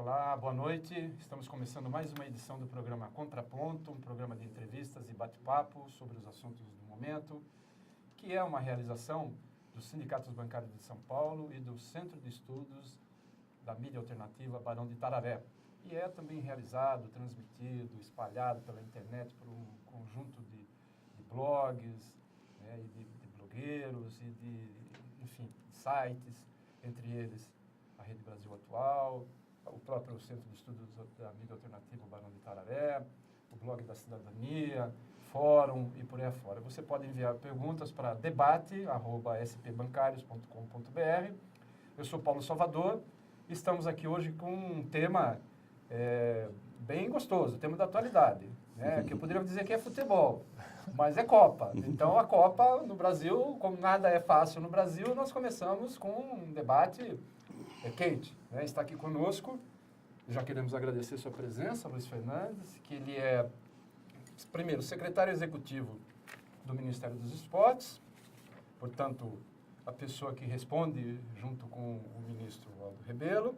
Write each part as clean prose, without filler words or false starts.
Olá, boa noite. Estamos começando mais uma edição do programa Contraponto, um programa de entrevistas e bate-papo sobre os assuntos do momento, que é uma realização dos Sindicatos Bancários de São Paulo e do Centro de Estudos da Mídia Alternativa Barão de Itararé. E é também realizado, transmitido, espalhado pela internet por um conjunto de blogs, né, e de blogueiros e de, enfim, sites, entre eles a Rede Brasil Atual, o próprio Centro de Estudos da Mídia Alternativa Barão de Itararé, o blog da Cidadania, fórum e por aí afora. Você pode enviar perguntas para debate@spbancarios.com.br. Eu sou Paulo Salvador e estamos aqui hoje com um tema bem gostoso, tema da atualidade, né? Que eu poderia dizer que é futebol, mas é Copa. Então, a Copa no Brasil, como nada é fácil no Brasil, nós começamos com um debate quente, né? Está aqui conosco, já queremos agradecer sua presença, Luiz Fernandes, que ele é, primeiro, secretário executivo do Ministério dos Esportes, portanto, a pessoa que responde junto com o ministro Aldo Rebelo,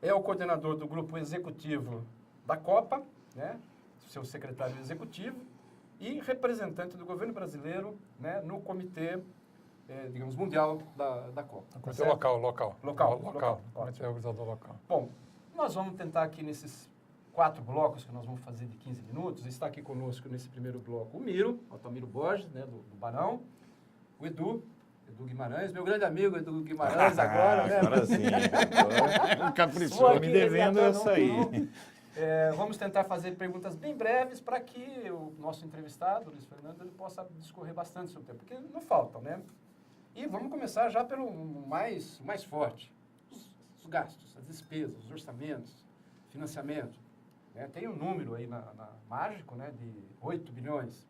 é o coordenador do grupo executivo da Copa, né? Seu secretário executivo, e representante do governo brasileiro, né, no comitê, digamos, mundial da Copa. Comitê local. Comitê organizador local. Bom, nós vamos tentar aqui nesses 4 blocos que nós vamos fazer de 15 minutos, está aqui conosco nesse primeiro bloco o Miro, Altamiro Borges, né, do Barão, o Edu Guimarães, meu grande amigo Edu Guimarães agora, né? Agora sim. Agora caprichou, me devendo essa aí. Vamos tentar fazer perguntas bem breves para que o nosso entrevistado, Luiz Fernando, ele possa discorrer bastante sobre o tempo, porque não faltam, né? E vamos começar já pelo mais forte, os gastos, as despesas, os orçamentos, financiamento. Né? Tem um número aí mágico, né, de 8 bilhões.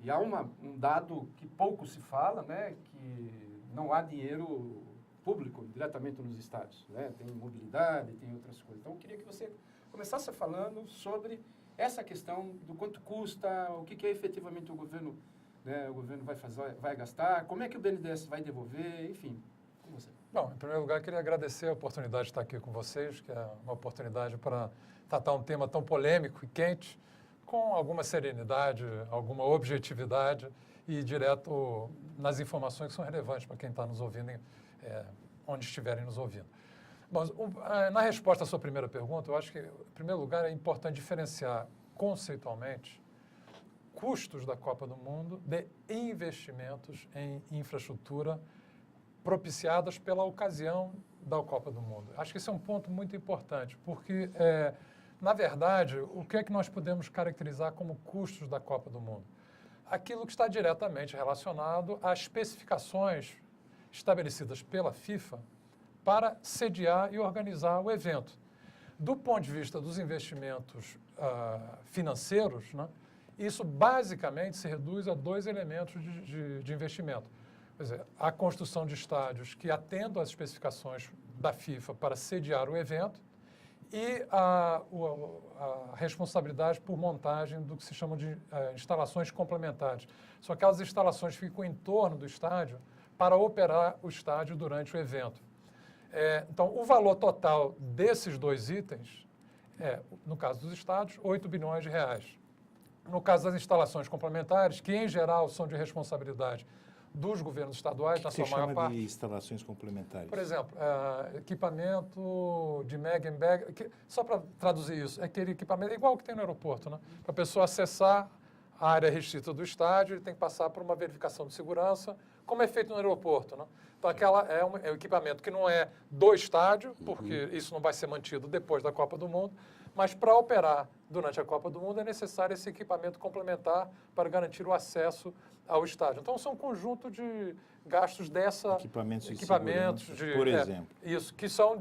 E há um dado que pouco se fala, né, que não há dinheiro público diretamente nos estádios, né? Tem mobilidade, tem outras coisas. Então, eu queria que você começasse falando sobre essa questão do quanto custa, o que é efetivamente o governo vai gastar, como é que o BNDES vai devolver, enfim, com você. Bom, em primeiro lugar, eu queria agradecer a oportunidade de estar aqui com vocês, que é uma oportunidade para tratar um tema tão polêmico e quente, com alguma serenidade, alguma objetividade e direto nas informações que são relevantes para quem está nos ouvindo, onde estiverem nos ouvindo. Bom, na resposta à sua primeira pergunta, eu acho que, em primeiro lugar, é importante diferenciar conceitualmente custos da Copa do Mundo de investimentos em infraestrutura propiciadas pela ocasião da Copa do Mundo. Acho que esse é um ponto muito importante, porque, na verdade, o que é que nós podemos caracterizar como custos da Copa do Mundo? Aquilo que está diretamente relacionado às especificações estabelecidas pela FIFA para sediar e organizar o evento. Do ponto de vista dos investimentos financeiros, né, isso basicamente se reduz a 2 elementos de investimento. Quer dizer, a construção de estádios que atendam às especificações da FIFA para sediar o evento e a responsabilidade por montagem do que se chama de instalações complementares. São aquelas instalações que ficam em torno do estádio para operar o estádio durante o evento. Então, o valor total desses 2 itens no caso dos estádios, 8 bilhões de reais. No caso das instalações complementares, que em geral são de responsabilidade dos governos estaduais, na sua maior parte. O que de instalações complementares? Por exemplo, equipamento de mega and bag, só para traduzir isso, é aquele equipamento igual que tem no aeroporto, né? Para a pessoa acessar a área restrita do estádio, ele tem que passar por uma verificação de segurança, como é feito no aeroporto, né? Então, aquela é um equipamento que não é do estádio, porque isso não vai ser mantido depois da Copa do Mundo, mas para operar durante a Copa do Mundo é necessário esse equipamento complementar para garantir o acesso ao estádio. Então, são um conjunto de gastos dessa... Equipamentos por exemplo. Isso, que são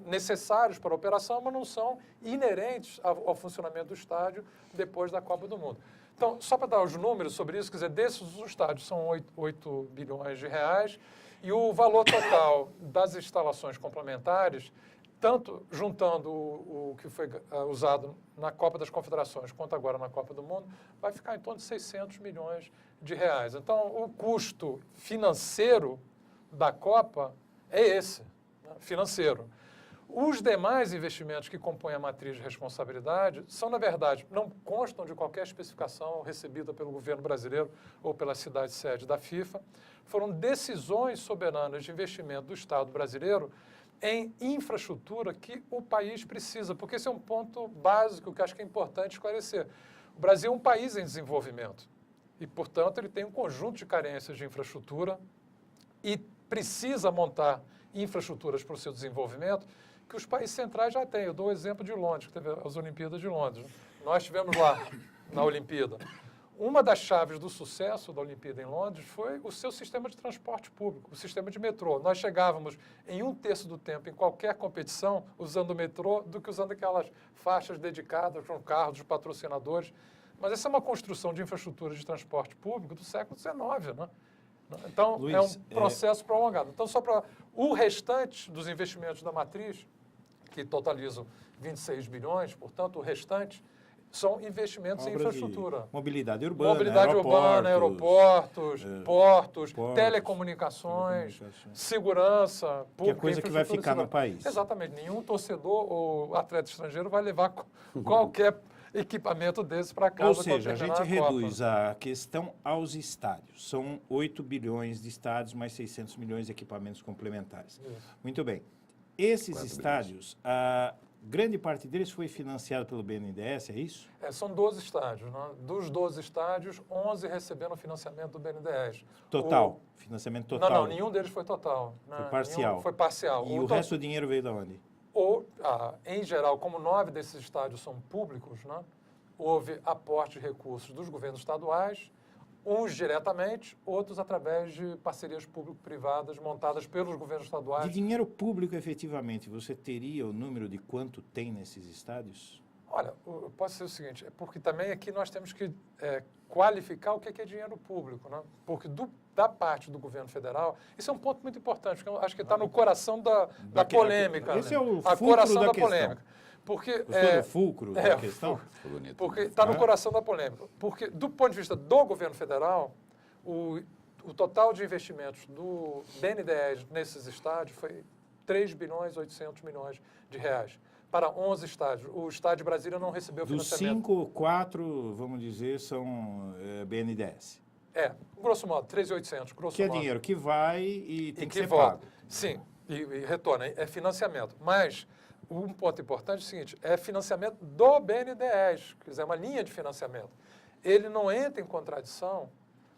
necessários para a operação, mas não são inerentes ao funcionamento do estádio depois da Copa do Mundo. Então, só para dar os números sobre isso, quer dizer, desses os estádios são 8 bilhões de reais e o valor total das instalações complementares, tanto juntando o que foi usado na Copa das Confederações quanto agora na Copa do Mundo, vai ficar em torno de 600 milhões de reais. Então, o custo financeiro da Copa é esse, né, financeiro. Os demais investimentos que compõem a matriz de responsabilidade são, na verdade, não constam de qualquer especificação recebida pelo governo brasileiro ou pela cidade-sede da FIFA, foram decisões soberanas de investimento do Estado brasileiro em infraestrutura que o país precisa, porque esse é um ponto básico que acho que é importante esclarecer. O Brasil é um país em desenvolvimento e, portanto, ele tem um conjunto de carências de infraestrutura e precisa montar infraestruturas para o seu desenvolvimento que os países centrais já têm. Eu dou o exemplo de Londres, que teve as Olimpíadas de Londres. Nós estivemos lá na Olimpíada. Uma das chaves do sucesso da Olimpíada em Londres foi o seu sistema de transporte público, o sistema de metrô. Nós chegávamos em 1/3 do tempo em qualquer competição usando o metrô do que usando aquelas faixas dedicadas com carros dos patrocinadores. Mas essa é uma construção de infraestrutura de transporte público do século XIX, né? Então, Luiz, é um processo prolongado. Então, só para o restante dos investimentos da matriz, que totalizam 26 bilhões, portanto, o restante são investimentos em infraestrutura. Mobilidade urbana, Mobilidade urbana, aeroportos, portos, telecomunicações, segurança pública. Que é coisa que vai ficar no país. Exatamente. Nenhum torcedor ou atleta estrangeiro vai levar qualquer equipamento desse para casa. Ou seja, a gente reduz a questão aos estádios. São 8 bilhões de estádios, mais 600 milhões de equipamentos complementares. Isso. Muito bem. Esses estádios, a grande parte deles foi financiado pelo BNDES, é isso? São 12 estádios. Né? Dos 12 estádios, 11 receberam financiamento do BNDES. Total? Financiamento total? Não, nenhum deles foi total. Né? Foi parcial? Foi parcial. E o resto do dinheiro veio de onde? Em geral, como 9 desses estádios são públicos, né, houve aporte de recursos dos governos estaduais, uns diretamente, outros através de parcerias público-privadas montadas pelos governos estaduais. De dinheiro público, efetivamente, você teria o número de quanto tem nesses estádios? Olha, pode ser o seguinte, porque também aqui nós temos que qualificar o que é dinheiro público, né? Porque da parte do governo federal, isso é um ponto muito importante, porque eu acho que está no coração da polêmica. Esse é o a fulcro coração da questão. polêmica. Porque, o fulcro da questão? Porque está no coração da polêmica. Porque, do ponto de vista do governo federal, o total de investimentos do BNDES nesses estádios foi 3 bilhões e 800 milhões de reais. Para 11 estádios. O estádio de Brasília não recebeu financiamento. Dos 5, 4, vamos dizer, são BNDES. Grosso modo, 3.800, grosso modo. Que é dinheiro que vai e tem que ser volta. pago. Sim, e retorna, é financiamento. Mas um ponto importante é o seguinte, é financiamento do BNDES, quer dizer, é uma linha de financiamento. Ele não entra em contradição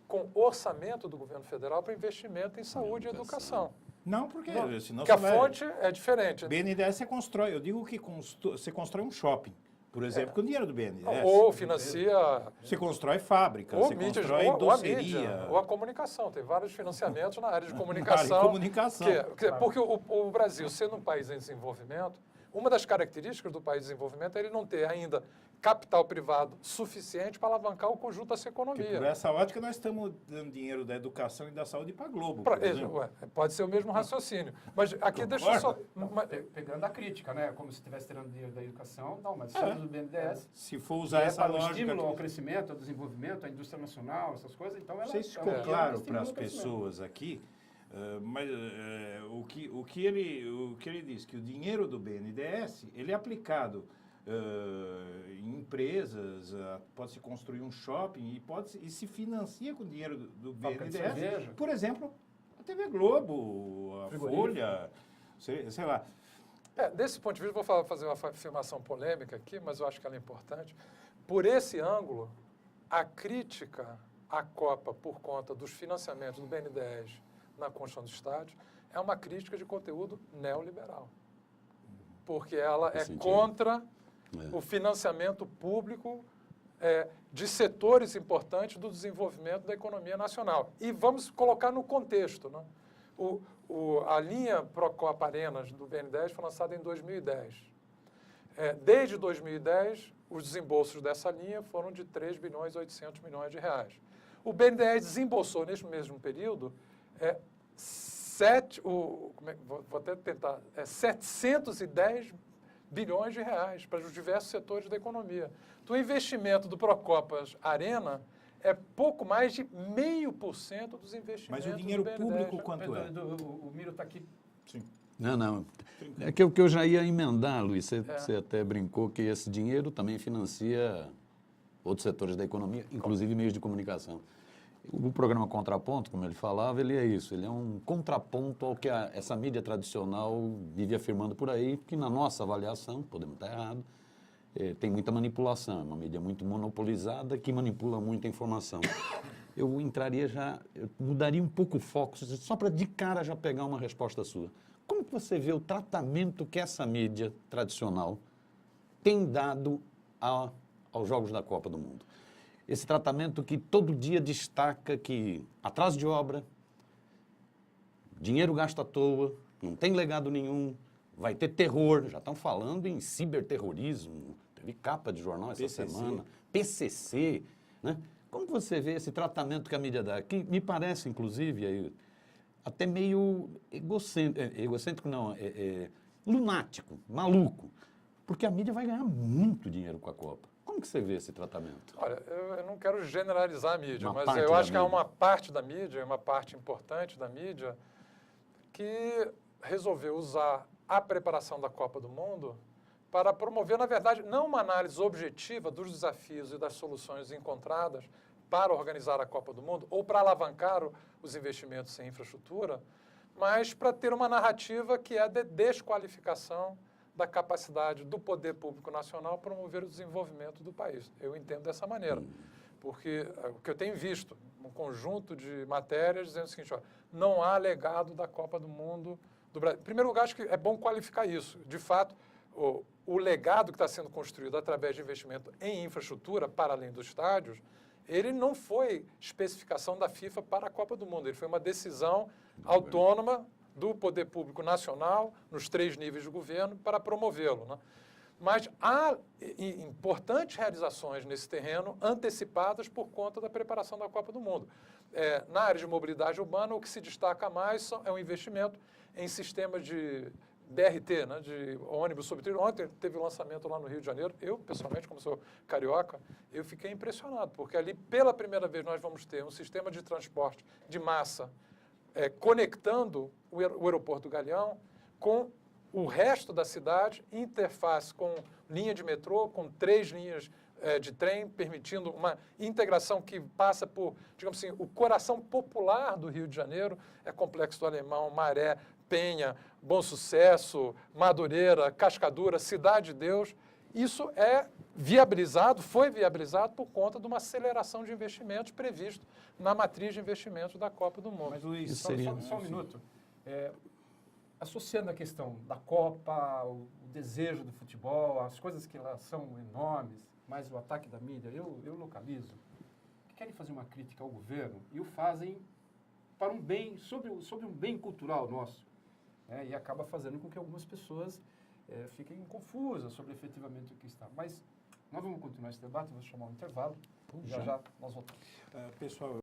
com o orçamento do governo federal para investimento em saúde e educação. Não, porque senão porque a fonte é diferente. BNDES você constrói, eu digo que você constrói um shopping, por exemplo, com dinheiro do BNDES. Ou financia... Você constrói fábrica, você constrói doceria. Ou a comunicação. Tem vários financiamentos na área de comunicação. Porque o Brasil, sendo um país em desenvolvimento, uma das características do país em desenvolvimento é ele não ter ainda capital privado suficiente para alavancar o conjunto dessa economia. Porque por essa ótica, nós estamos dando dinheiro da educação e da saúde para a Globo, pode ser o mesmo raciocínio. Mas aqui deixa eu só... Pegando a crítica, né? Como se estivesse tirando dinheiro da educação. Não, mas isso é do BNDES. Se for usar essa para lógica... o estímulo ao crescimento, ao desenvolvimento, à indústria nacional, essas coisas, então ela... Isso ficou claro para as pessoas aqui, mas o que ele diz, que o dinheiro do BNDES, ele é aplicado em empresas, pode-se construir um shopping e se financia com o dinheiro do BNDES. Por exemplo, a TV Globo, a Folha, sei lá. Desse ponto de vista, eu vou fazer uma afirmação polêmica aqui, mas eu acho que ela é importante. Por esse ângulo, a crítica à Copa por conta dos financiamentos do BNDES na construção dos estádios é uma crítica de conteúdo neoliberal. Porque ela é contra o financiamento público de setores importantes do desenvolvimento da economia nacional. E vamos colocar no contexto, né? A linha Procopa Arenas do BNDES foi lançada em 2010. Desde 2010, os desembolsos dessa linha foram de 3 bilhões e 800 milhões de reais. O BNDES desembolsou, neste mesmo período, 710 bilhões de reais para os diversos setores da economia. Então, o investimento do Procopas Arena é pouco mais de 0,5% dos investimentos. Mas o dinheiro público quanto é? O Miro está aqui. Sim. Não. É que o que eu já ia emendar, Luiz, você até brincou que esse dinheiro também financia outros setores da economia, inclusive meios de comunicação. O programa Contraponto, como ele falava, ele é isso, ele é um contraponto ao que essa mídia tradicional vive afirmando por aí, que na nossa avaliação, podemos estar errados, tem muita manipulação, é uma mídia muito monopolizada que manipula muita informação. Eu mudaria um pouco o foco, só para de cara já pegar uma resposta sua. Como que você vê o tratamento que essa mídia tradicional tem dado aos Jogos da Copa do Mundo? Esse tratamento que todo dia destaca que atraso de obra, dinheiro gasto à toa, não tem legado nenhum, vai ter terror, já estão falando em ciberterrorismo, teve capa de jornal essa semana, PCC, né? Como que você vê esse tratamento que a mídia dá? Que me parece, inclusive, até meio egocêntrico não, lunático, maluco, porque a mídia vai ganhar muito dinheiro com a Copa. Como que você vê esse tratamento? Olha, eu não quero generalizar a mídia, Uma mas parte eu acho da que há mídia. uma parte da mídia, uma parte importante da mídia, que resolveu usar a preparação da Copa do Mundo para promover, na verdade, não uma análise objetiva dos desafios e das soluções encontradas para organizar a Copa do Mundo ou para alavancar os investimentos em infraestrutura, mas para ter uma narrativa que é de desqualificação da capacidade do poder público nacional promover o desenvolvimento do país. Eu entendo dessa maneira, porque o que eu tenho visto, um conjunto de matérias dizendo o seguinte, ó, não há legado da Copa do Mundo do Brasil. Em primeiro lugar, acho que é bom qualificar isso. De fato, o legado que está sendo construído através de investimento em infraestrutura, para além dos estádios, ele não foi especificação da FIFA para a Copa do Mundo, ele foi uma decisão autônoma do poder público nacional, nos 3 níveis de governo, para promovê-lo, né? Mas há importantes realizações nesse terreno antecipadas por conta da preparação da Copa do Mundo. Na área de mobilidade urbana, o que se destaca mais é o investimento em sistemas de BRT, né, de ônibus sobre trilho. Ontem teve o lançamento lá no Rio de Janeiro. Eu, pessoalmente, como sou carioca, eu fiquei impressionado, porque ali, pela primeira vez, nós vamos ter um sistema de transporte de massa conectando o aeroporto do Galeão com o resto da cidade, interface com linha de metrô, com 3 linhas de trem, permitindo uma integração que passa por, digamos assim, o coração popular do Rio de Janeiro, Complexo do Alemão, Maré, Penha, Bom Sucesso, Madureira, Cascadura, Cidade de Deus. Isso foi viabilizado por conta de uma aceleração de investimentos previsto na matriz de investimentos da Copa do Mundo. Mas, Luiz, só um minuto. Associando a questão da Copa, o desejo do futebol, as coisas que lá são enormes, mas o ataque da mídia, eu localizo, que querem fazer uma crítica ao governo e o fazem para um bem, sobre um bem cultural nosso. E acaba fazendo com que algumas pessoas fiquem confusas sobre efetivamente o que está. Mas nós vamos continuar esse debate, vamos chamar um intervalo, já nós voltamos. Pessoal,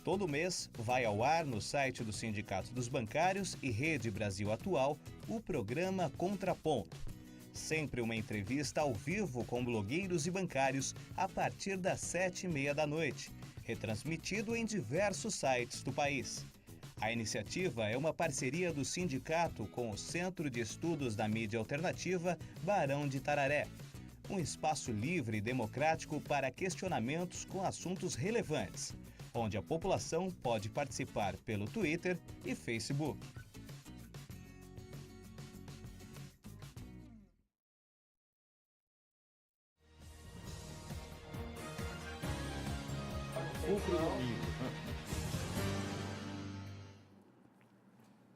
todo mês vai ao ar no site do Sindicato dos Bancários e Rede Brasil Atual o programa Contraponto. Sempre uma entrevista ao vivo com blogueiros e bancários a partir das 7h30 da noite, retransmitido em diversos sites do país. A iniciativa é uma parceria do sindicato com o Centro de Estudos da Mídia Alternativa Barão de Tararé. Um espaço livre e democrático para questionamentos com assuntos relevantes, onde a população pode participar pelo Twitter e Facebook.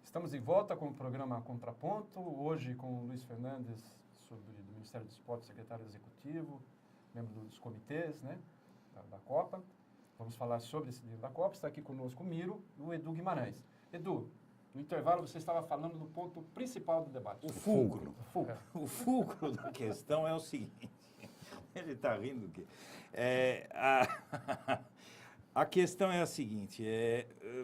Estamos em volta com o programa Contraponto, hoje com o Luiz Fernandes, do Ministério do Esporte, secretário executivo, membro dos comitês, né, da Copa. Vamos falar sobre esse livro da Copa. Está aqui conosco o Miro e o Edu Guimarães. Edu, no intervalo você estava falando do ponto principal do debate. O fulcro. O fulcro da questão é o seguinte. Ele está rindo que a questão é a seguinte.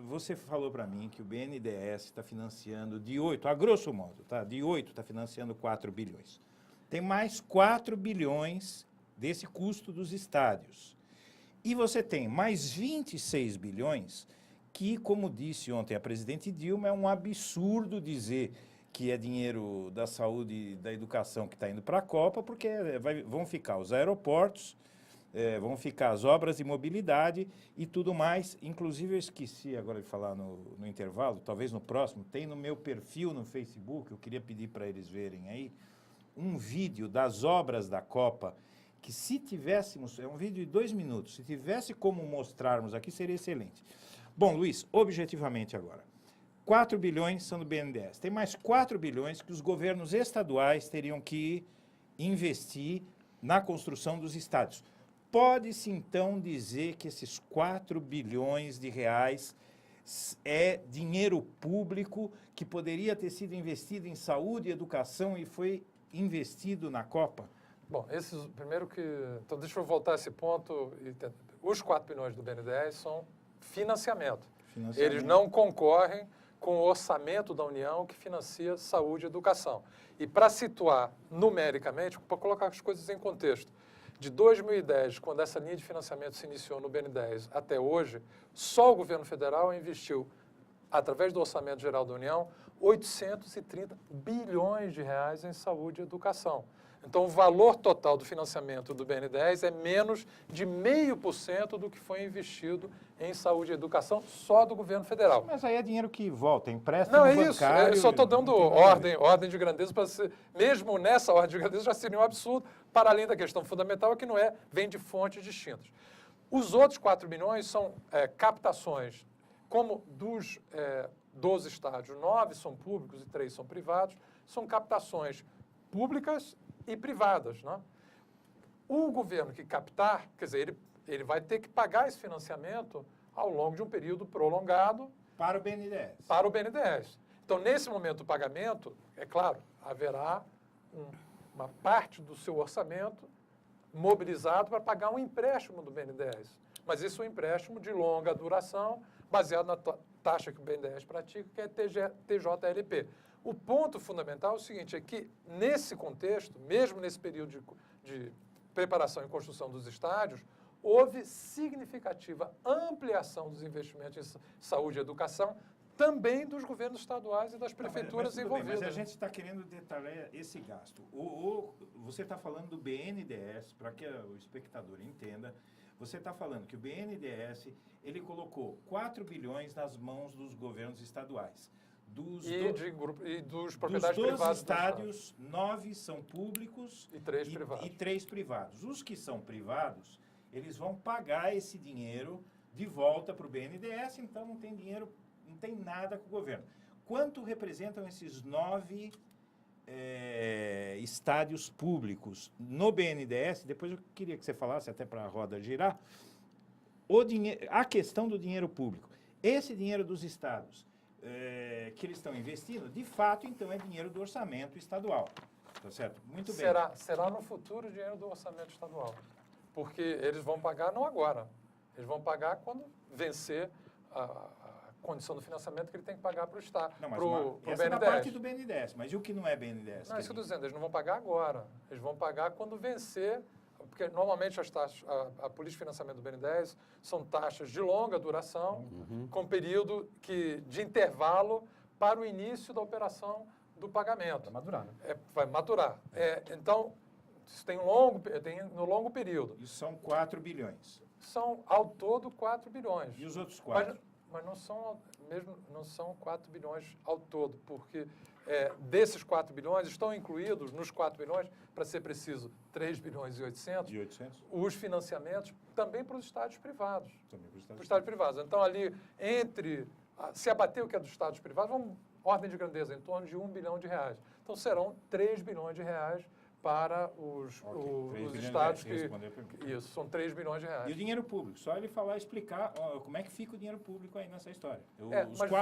Você falou para mim que o BNDES está financiando a grosso modo, tá? De 8 está financiando 4 bilhões. Tem mais 4 bilhões desse custo dos estádios. E você tem mais 26 bilhões que, como disse ontem a presidente Dilma, é um absurdo dizer que é dinheiro da saúde e da educação que está indo para a Copa, porque vão ficar os aeroportos, vão ficar as obras de mobilidade e tudo mais. Inclusive, eu esqueci agora de falar no intervalo, talvez no próximo, tem no meu perfil no Facebook, eu queria pedir para eles verem aí, um vídeo das obras da Copa, que se tivéssemos, é um vídeo de 2 minutos, se tivesse como mostrarmos aqui, seria excelente. Bom, Luiz, objetivamente agora, 4 bilhões são do BNDES. Tem mais 4 bilhões que os governos estaduais teriam que investir na construção dos estádios. Pode-se, então, dizer que esses 4 bilhões de reais é dinheiro público que poderia ter sido investido em saúde e educação e foi investido na Copa? Bom, primeiro que... Então, deixa eu voltar a esse ponto. Os 4 bilhões do BNDES são financiamento. Eles não concorrem com o orçamento da União que financia saúde e educação. E para situar numericamente, para colocar as coisas em contexto, de 2010, quando essa linha de financiamento se iniciou no BNDES, até hoje, só o governo federal investiu, através do Orçamento Geral da União, 830 bilhões de reais em saúde e educação. Então, o valor total do financiamento do BNDES é menos de 0,5% do que foi investido em saúde e educação só do governo federal. Mas aí é dinheiro que volta, empréstimo Não, é bancário... isso. Eu só estou dando ordem de grandeza, para mesmo nessa ordem de grandeza já seria um absurdo, para além da questão fundamental, que não é, vem de fontes distintas. Os outros 4 bilhões são captações, como dos 12 estádios, 9 são públicos e 3 são privados, são captações públicas e privadas, né? O governo que captar, quer dizer, ele vai ter que pagar esse financiamento ao longo de um período prolongado para o BNDES. Para o BNDES. Então, nesse momento do pagamento, é claro, haverá uma parte do seu orçamento mobilizado para pagar um empréstimo do BNDES. Mas isso é um empréstimo de longa duração, baseado na taxa que o BNDES pratica, que é TJLP. O ponto fundamental é o seguinte, é que nesse contexto, mesmo nesse período de preparação e construção dos estádios, houve significativa ampliação dos investimentos em saúde e educação, também dos governos estaduais e das prefeituras envolvidas. Mas a gente está querendo detalhar esse gasto. Você está falando do BNDES, para que o espectador entenda, você está falando que o BNDES, ele colocou 4 bilhões nas mãos dos governos estaduais. Dos proprietários privados. Dos 12 estádios, 9 são públicos e 3 privados. E 3 privados. Os que são privados, eles vão pagar esse dinheiro de volta para o BNDES, então não tem dinheiro, não tem nada com o governo. Quanto representam esses 9 estádios públicos no BNDES? Depois eu queria que você falasse, até para a roda girar, a questão do dinheiro público. Esse dinheiro dos estados que eles estão investindo, de fato, então, é dinheiro do orçamento estadual. Tá certo? Muito bem. Será no futuro dinheiro do orçamento estadual. Porque eles vão pagar não agora. Eles vão pagar quando vencer a condição do financiamento que ele tem que pagar para o Estado. Não, mas pro essa BNDES. é a parte do BNDES. Mas e o que não é BNDES? Não, é isso que eu estou dizendo. Eles não vão pagar agora. Eles vão pagar quando vencer... Porque normalmente as taxas, a política de financiamento do BNDES são taxas de longa duração, com período de intervalo para o início da operação do pagamento. Vai madurar, né? Vai maturar. Então, isso tem no longo período. Isso são 4 bilhões. São, ao todo, 4 bilhões. E os outros 4? Mas não são 4 bilhões ao todo, porque desses 4 bilhões, estão incluídos nos 4 bilhões, para ser preciso, 3 bilhões e 800, os financiamentos também para os estádios privados. Também para os estádios privados. Então, ali, se abater o que é dos estádios privados, vamos, ordem de grandeza, em torno de 1 bilhão de reais. Então, serão 3 bilhões de reais para os estados que... Isso, são 3 bilhões de reais. E o dinheiro público? Só ele explicar como é que fica o dinheiro público aí nessa história.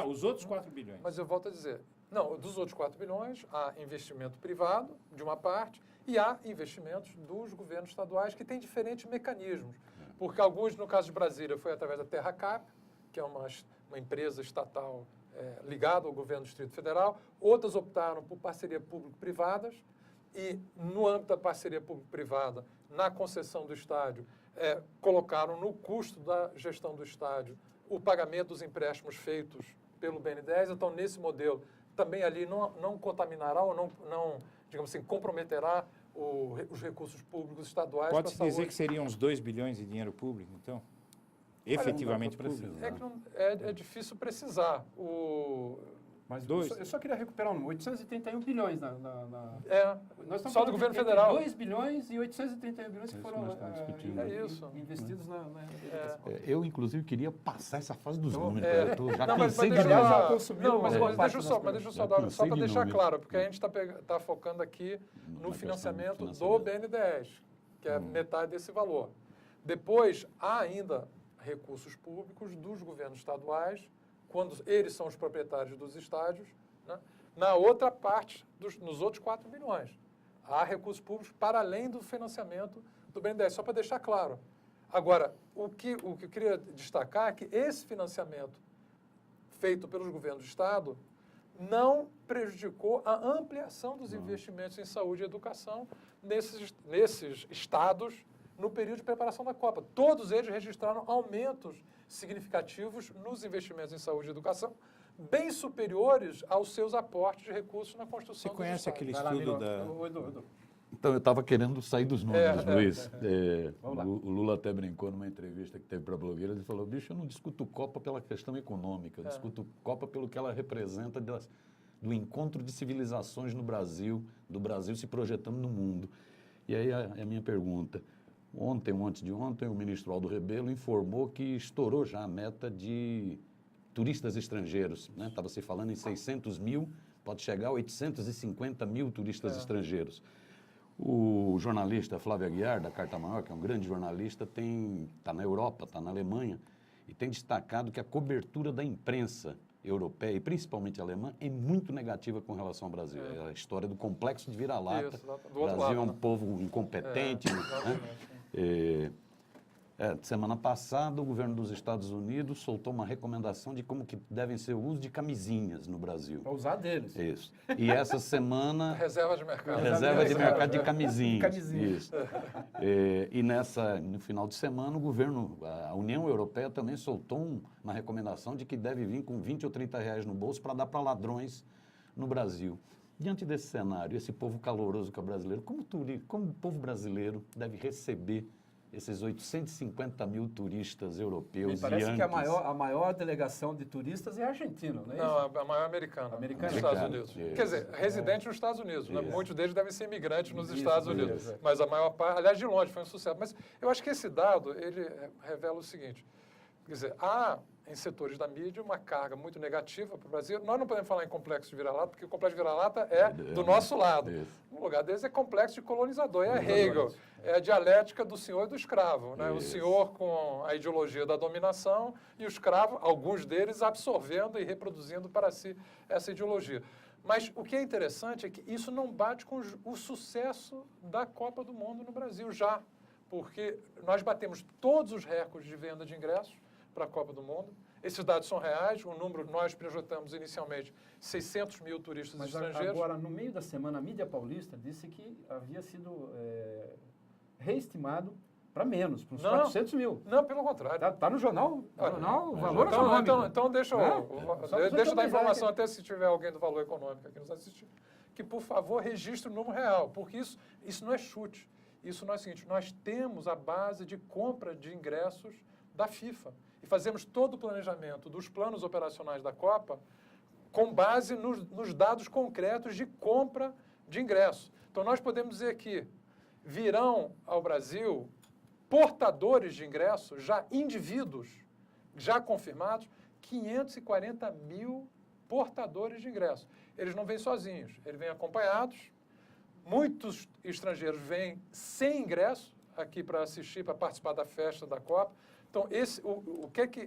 Os outros 4 bilhões. Mas eu volto a dizer, não, dos outros 4 bilhões, há investimento privado, de uma parte, e há investimentos dos governos estaduais que têm diferentes mecanismos. Porque alguns, no caso de Brasília, foi através da TerraCap, que é uma empresa estatal ligada ao governo do Distrito Federal. Outras optaram por parceria público-privadas, e no âmbito da parceria público-privada, na concessão do estádio, colocaram no custo da gestão do estádio o pagamento dos empréstimos feitos pelo BNDES. Então, nesse modelo, também ali não contaminará ou não, digamos assim, comprometerá os recursos públicos estaduais. Pode-se dizer que seriam uns 2 bilhões de dinheiro público, então? Efetivamente público? É difícil precisar. Mas Dois. eu só queria recuperar um número, 831 bilhões nós estamos só do falando governo de federal. 2 bilhões e 831 bilhões que Isso foram nós estamos discutindo. investidos na educação. Eu, inclusive, queria passar essa fase dos Então, números. Eu tô já Não, mas cansei de deixa aliás, eu já falar- consumiu não, uma mas boa parte deixa eu das só, coisas. só Já para cansei de deixar número. claro, porque a gente está focando aqui no questão do financiamento do financiamento. BNDES, que é metade desse valor. Depois, há ainda recursos públicos dos governos estaduais, quando eles são os proprietários dos estádios, né? Na outra parte, nos outros 4 bilhões. Há recursos públicos para além do financiamento do BNDES, só para deixar claro. Agora, o que eu queria destacar é que esse financiamento feito pelos governos do Estado não prejudicou a ampliação dos investimentos em saúde e educação nesses estados no período de preparação da Copa. Todos eles registraram aumentos significativos nos investimentos em saúde e educação, bem superiores aos seus aportes de recursos na construção Você dos conhece estádios. aquele Vai lá, estudo Miro. da... Edu. Então, eu estava querendo sair dos números, Luiz. Vamos lá. O Lula até brincou numa entrevista que teve para blogueiras e falou, bicho, eu não discuto Copa pela questão econômica, eu discuto Copa pelo que ela representa do encontro de civilizações no Brasil, do Brasil se projetando no mundo. E aí a minha pergunta, ontem ou antes de ontem, o ministro Aldo Rebelo informou que estourou já a meta de turistas estrangeiros, né? Estava se falando em 600 mil, pode chegar a 850 mil turistas estrangeiros. O jornalista Flávio Aguiar, da Carta Maior, que é um grande jornalista, está na Europa, está na Alemanha, e tem destacado que a cobertura da imprensa europeia, e principalmente alemã, é muito negativa com relação ao Brasil. É a história do complexo de vira-lata. Isso, do outro O Brasil lado, é um né? povo incompetente. Exatamente. Semana passada, o governo dos Estados Unidos soltou uma recomendação de como que devem ser o uso de camisinhas no Brasil. Para usar deles. Isso. E essa semana... Reserva de mercado. Reserva de mercado de camisinhas. Camisinhas. Isso. E no final de semana, a União Europeia também soltou uma recomendação de que deve vir com 20 ou 30 reais no bolso para dar para ladrões no Brasil. Diante desse cenário, esse povo caloroso que é o brasileiro, como o povo brasileiro deve receber esses 850 mil turistas europeus Me parece e que a maior delegação de turistas é a Argentina, não é isso? Não, a maior americana. Americana. Nos Estados Americana, Unidos. isso. Quer dizer, residente nos Estados Unidos. Né? Isso. Muitos deles devem ser imigrantes nos Isso, Estados Unidos. isso. Mas a maior parte, aliás, de longe, foi um sucesso. Mas eu acho que esse dado, ele revela o seguinte. Quer dizer, há em setores da mídia uma carga muito negativa para o Brasil. Nós não podemos falar em complexo de vira-lata, porque o complexo de vira-lata é do nosso lado. Isso. No lugar deles é complexo de colonizador, é Hegel, é a dialética do senhor e do escravo. Né? O Isso. senhor com a ideologia da dominação e o escravo, alguns deles, absorvendo e reproduzindo para si essa ideologia. Mas o que é interessante é que isso não bate com o sucesso da Copa do Mundo no Brasil já, porque nós batemos todos os recordes de venda de ingressos para a Copa do Mundo. Esses dados são reais, o número, nós projetamos inicialmente 600 mil turistas Mas estrangeiros. agora, no meio da semana, a mídia paulista disse que havia sido reestimado para menos, para uns 400 mil. Não, pelo contrário. Está no jornal, Olha, o valor econômico. Então deixa eu Deixa dar informação, até se tiver alguém do valor econômico aqui nos assistindo, que, por favor, registre o número real, porque isso não é chute. Isso não é o seguinte, nós temos a base de compra de ingressos da FIFA e fazemos todo o planejamento dos planos operacionais da Copa com base nos dados concretos de compra de ingressos. Então, nós podemos dizer que virão ao Brasil portadores de ingressos, já indivíduos, já confirmados, 540 mil portadores de ingressos. Eles não vêm sozinhos, eles vêm acompanhados. Muitos estrangeiros vêm sem ingresso aqui para assistir, para participar da festa da Copa. Então,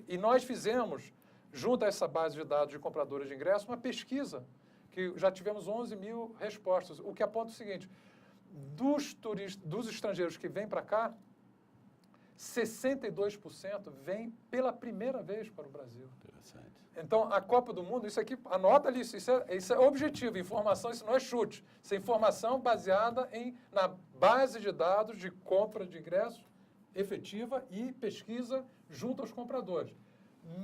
e nós fizemos, junto a essa base de dados de compradores de ingressos, uma pesquisa, que já tivemos 11 mil respostas, o que aponta o seguinte, dos estrangeiros que vêm para cá, 62% vêm pela primeira vez para o Brasil. Interessante. Então, a Copa do Mundo, isso aqui, anota ali, isso é objetivo, informação, isso não é chute. Isso é informação baseada na base de dados de compra de ingressos efetiva e pesquisa junto aos compradores.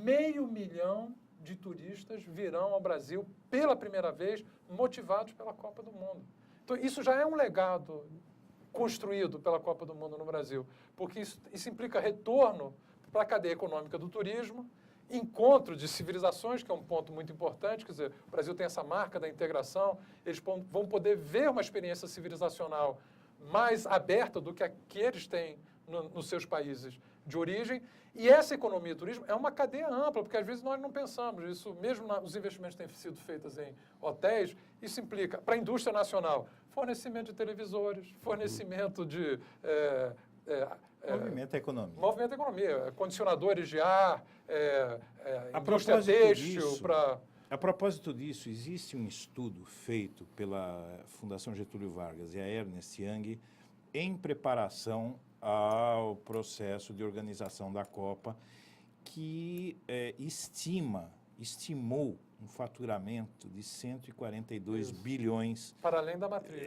500 mil de turistas virão ao Brasil pela primeira vez, motivados pela Copa do Mundo. Então, isso já é um legado construído pela Copa do Mundo no Brasil, porque isso implica retorno para a cadeia econômica do turismo, encontro de civilizações, que é um ponto muito importante, quer dizer, o Brasil tem essa marca da integração, eles vão poder ver uma experiência civilizacional mais aberta do que a que eles têm nos seus países de origem, e essa economia do turismo é uma cadeia ampla, porque às vezes nós não pensamos isso, mesmo os investimentos que têm sido feitos em hotéis, isso implica, para a indústria nacional, fornecimento de televisores, fornecimento de... Movimento econômico. Movimento da economia, condicionadores de ar, indústria têxtil para... A propósito disso, existe um estudo feito pela Fundação Getúlio Vargas e a Ernst Young em preparação ao processo de organização da Copa, que estimou um faturamento de 142 bilhões. Para além da matriz.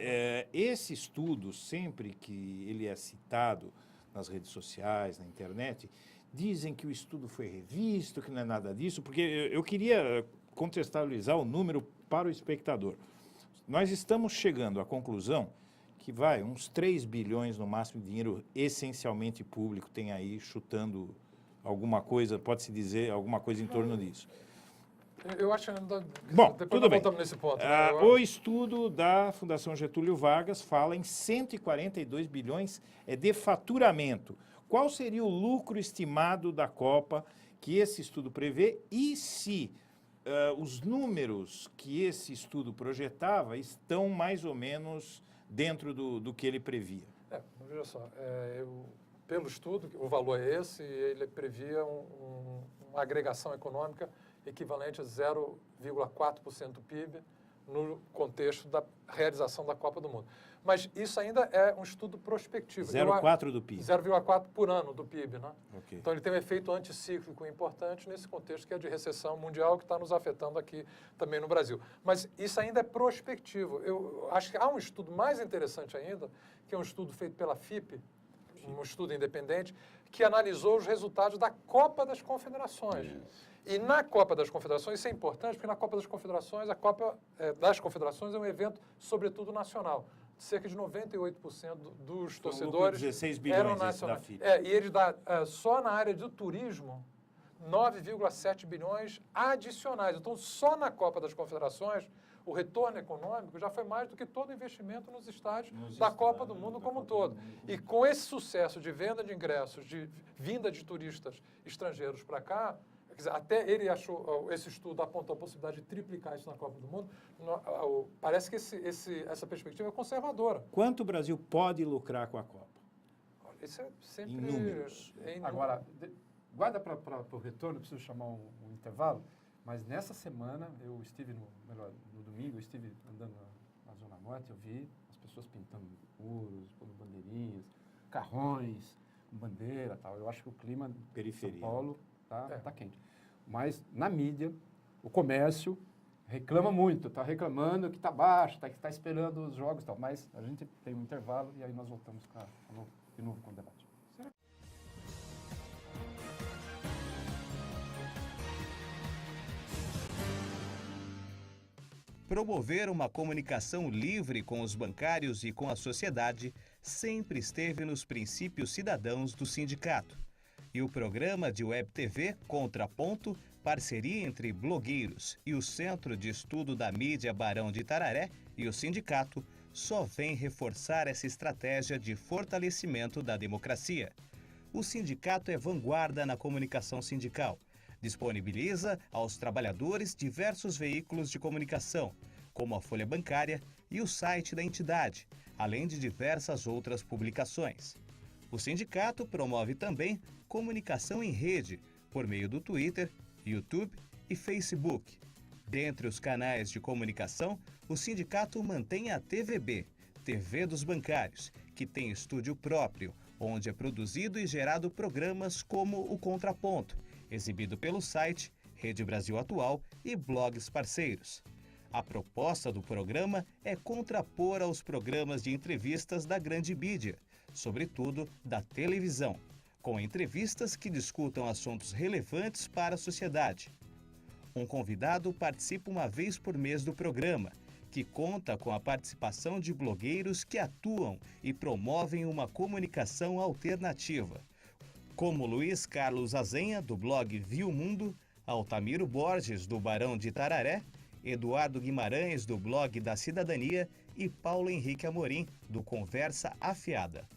Esse estudo, sempre que ele é citado nas redes sociais, na internet, dizem que o estudo foi revisto, que não é nada disso, porque eu queria contextualizar o número para o espectador. Nós estamos chegando à conclusão que vai uns 3 bilhões no máximo de dinheiro essencialmente público, tem aí chutando alguma coisa, pode-se dizer alguma coisa em torno disso. Eu acho que ainda... Bom, depois tudo bem. voltamos nesse ponto. O estudo da Fundação Getúlio Vargas fala em 142 bilhões de faturamento. Qual seria o lucro estimado da Copa que esse estudo prevê e se os números que esse estudo projetava estão mais ou menos dentro do que ele previa? Veja só, pelo estudo, o valor é esse, e ele previa uma agregação econômica equivalente a 0,4% do PIB no contexto da realização da Copa do Mundo. Mas isso ainda é um estudo prospectivo. 0,4% do PIB. 0,4% por ano do PIB, né? Okay. Então ele tem um efeito anticíclico importante nesse contexto que é de recessão mundial que está nos afetando aqui também no Brasil. Mas isso ainda é prospectivo. Eu acho que há um estudo mais interessante ainda, que é um estudo feito pela FIPE, um estudo independente, que analisou os resultados da Copa das Confederações. E na Copa das Confederações, isso é importante, porque na Copa das Confederações, a Copa das Confederações é um evento, sobretudo, nacional. Cerca de 98% dos torcedores 16 bilhões eram nacionais. da FIPE. E eles dão, só na área do turismo, 9,7 bilhões adicionais. Então, só na Copa das Confederações, o retorno econômico já foi mais do que todo o investimento nos estádios da Copa do Mundo como um todo. E com esse sucesso de venda de ingressos, de vinda de turistas estrangeiros para cá, quer dizer, até ele achou, esse estudo apontou a possibilidade de triplicar isso na Copa do Mundo, parece que essa perspectiva é conservadora. Quanto o Brasil pode lucrar com a Copa? Isso é sempre... Em números. Agora, guarda para o retorno, eu preciso chamar um intervalo, mas nessa semana, eu estive no domingo, eu estive andando na Zona Norte, eu vi as pessoas pintando muros, pondo bandeirinhas, carrões, com bandeira e tal. Eu acho que o clima de São Paulo tá quente. Mas na mídia, o comércio reclama muito, está reclamando que está baixo, está esperando os jogos e tal. Mas a gente tem um intervalo e aí nós voltamos de novo com o debate. Promover uma comunicação livre com os bancários e com a sociedade sempre esteve nos princípios cidadãos do sindicato. E o programa de Web TV Contraponto, parceria entre blogueiros e o Centro de Estudo da Mídia Barão de Itararé e o sindicato, só vem reforçar essa estratégia de fortalecimento da democracia. O sindicato é vanguarda na comunicação sindical. Disponibiliza aos trabalhadores diversos veículos de comunicação, como a Folha Bancária e o site da entidade, além de diversas outras publicações. O sindicato promove também comunicação em rede, por meio do Twitter, YouTube e Facebook. Dentre os canais de comunicação, o sindicato mantém a TVB, TV dos Bancários, que tem estúdio próprio, onde é produzido e gerado programas como o Contraponto, exibido pelo site Rede Brasil Atual e blogs parceiros. A proposta do programa é contrapor aos programas de entrevistas da grande mídia, sobretudo da televisão. com entrevistas que discutam assuntos relevantes para a sociedade. Um convidado participa uma vez por mês do programa, que conta com a participação de blogueiros que atuam e promovem uma comunicação alternativa, como Luiz Carlos Azenha, do blog Viu Mundo, Altamiro Borges, do Barão de Itararé, Eduardo Guimarães, do blog da Cidadania e Paulo Henrique Amorim, do Conversa Afiada.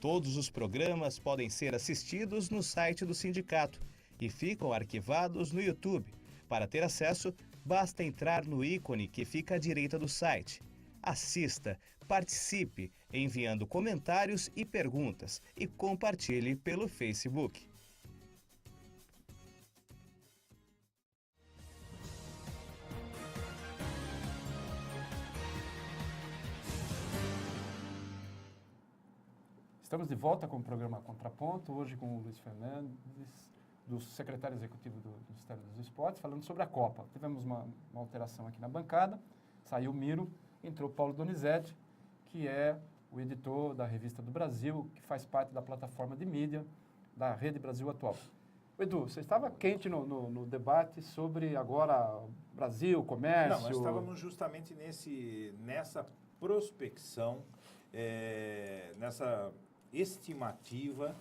Todos os programas podem ser assistidos no site do sindicato e ficam arquivados no YouTube. Para ter acesso, basta entrar no ícone que fica à direita do site. Assista, participe, enviando comentários e perguntas e compartilhe pelo Facebook. Estamos de volta com o programa Contraponto, hoje com o Luiz Fernandes, do secretário executivo do Ministério dos Esportes, falando sobre a Copa. Tivemos uma alteração aqui na bancada, saiu o Miro, entrou Paulo Donizete, que é o editor da Revista do Brasil, que faz parte da plataforma de mídia da Rede Brasil Atual. Edu, você estava quente no debate sobre agora Brasil, comércio... Não, nós estávamos justamente nessa prospecção, nessa estimativa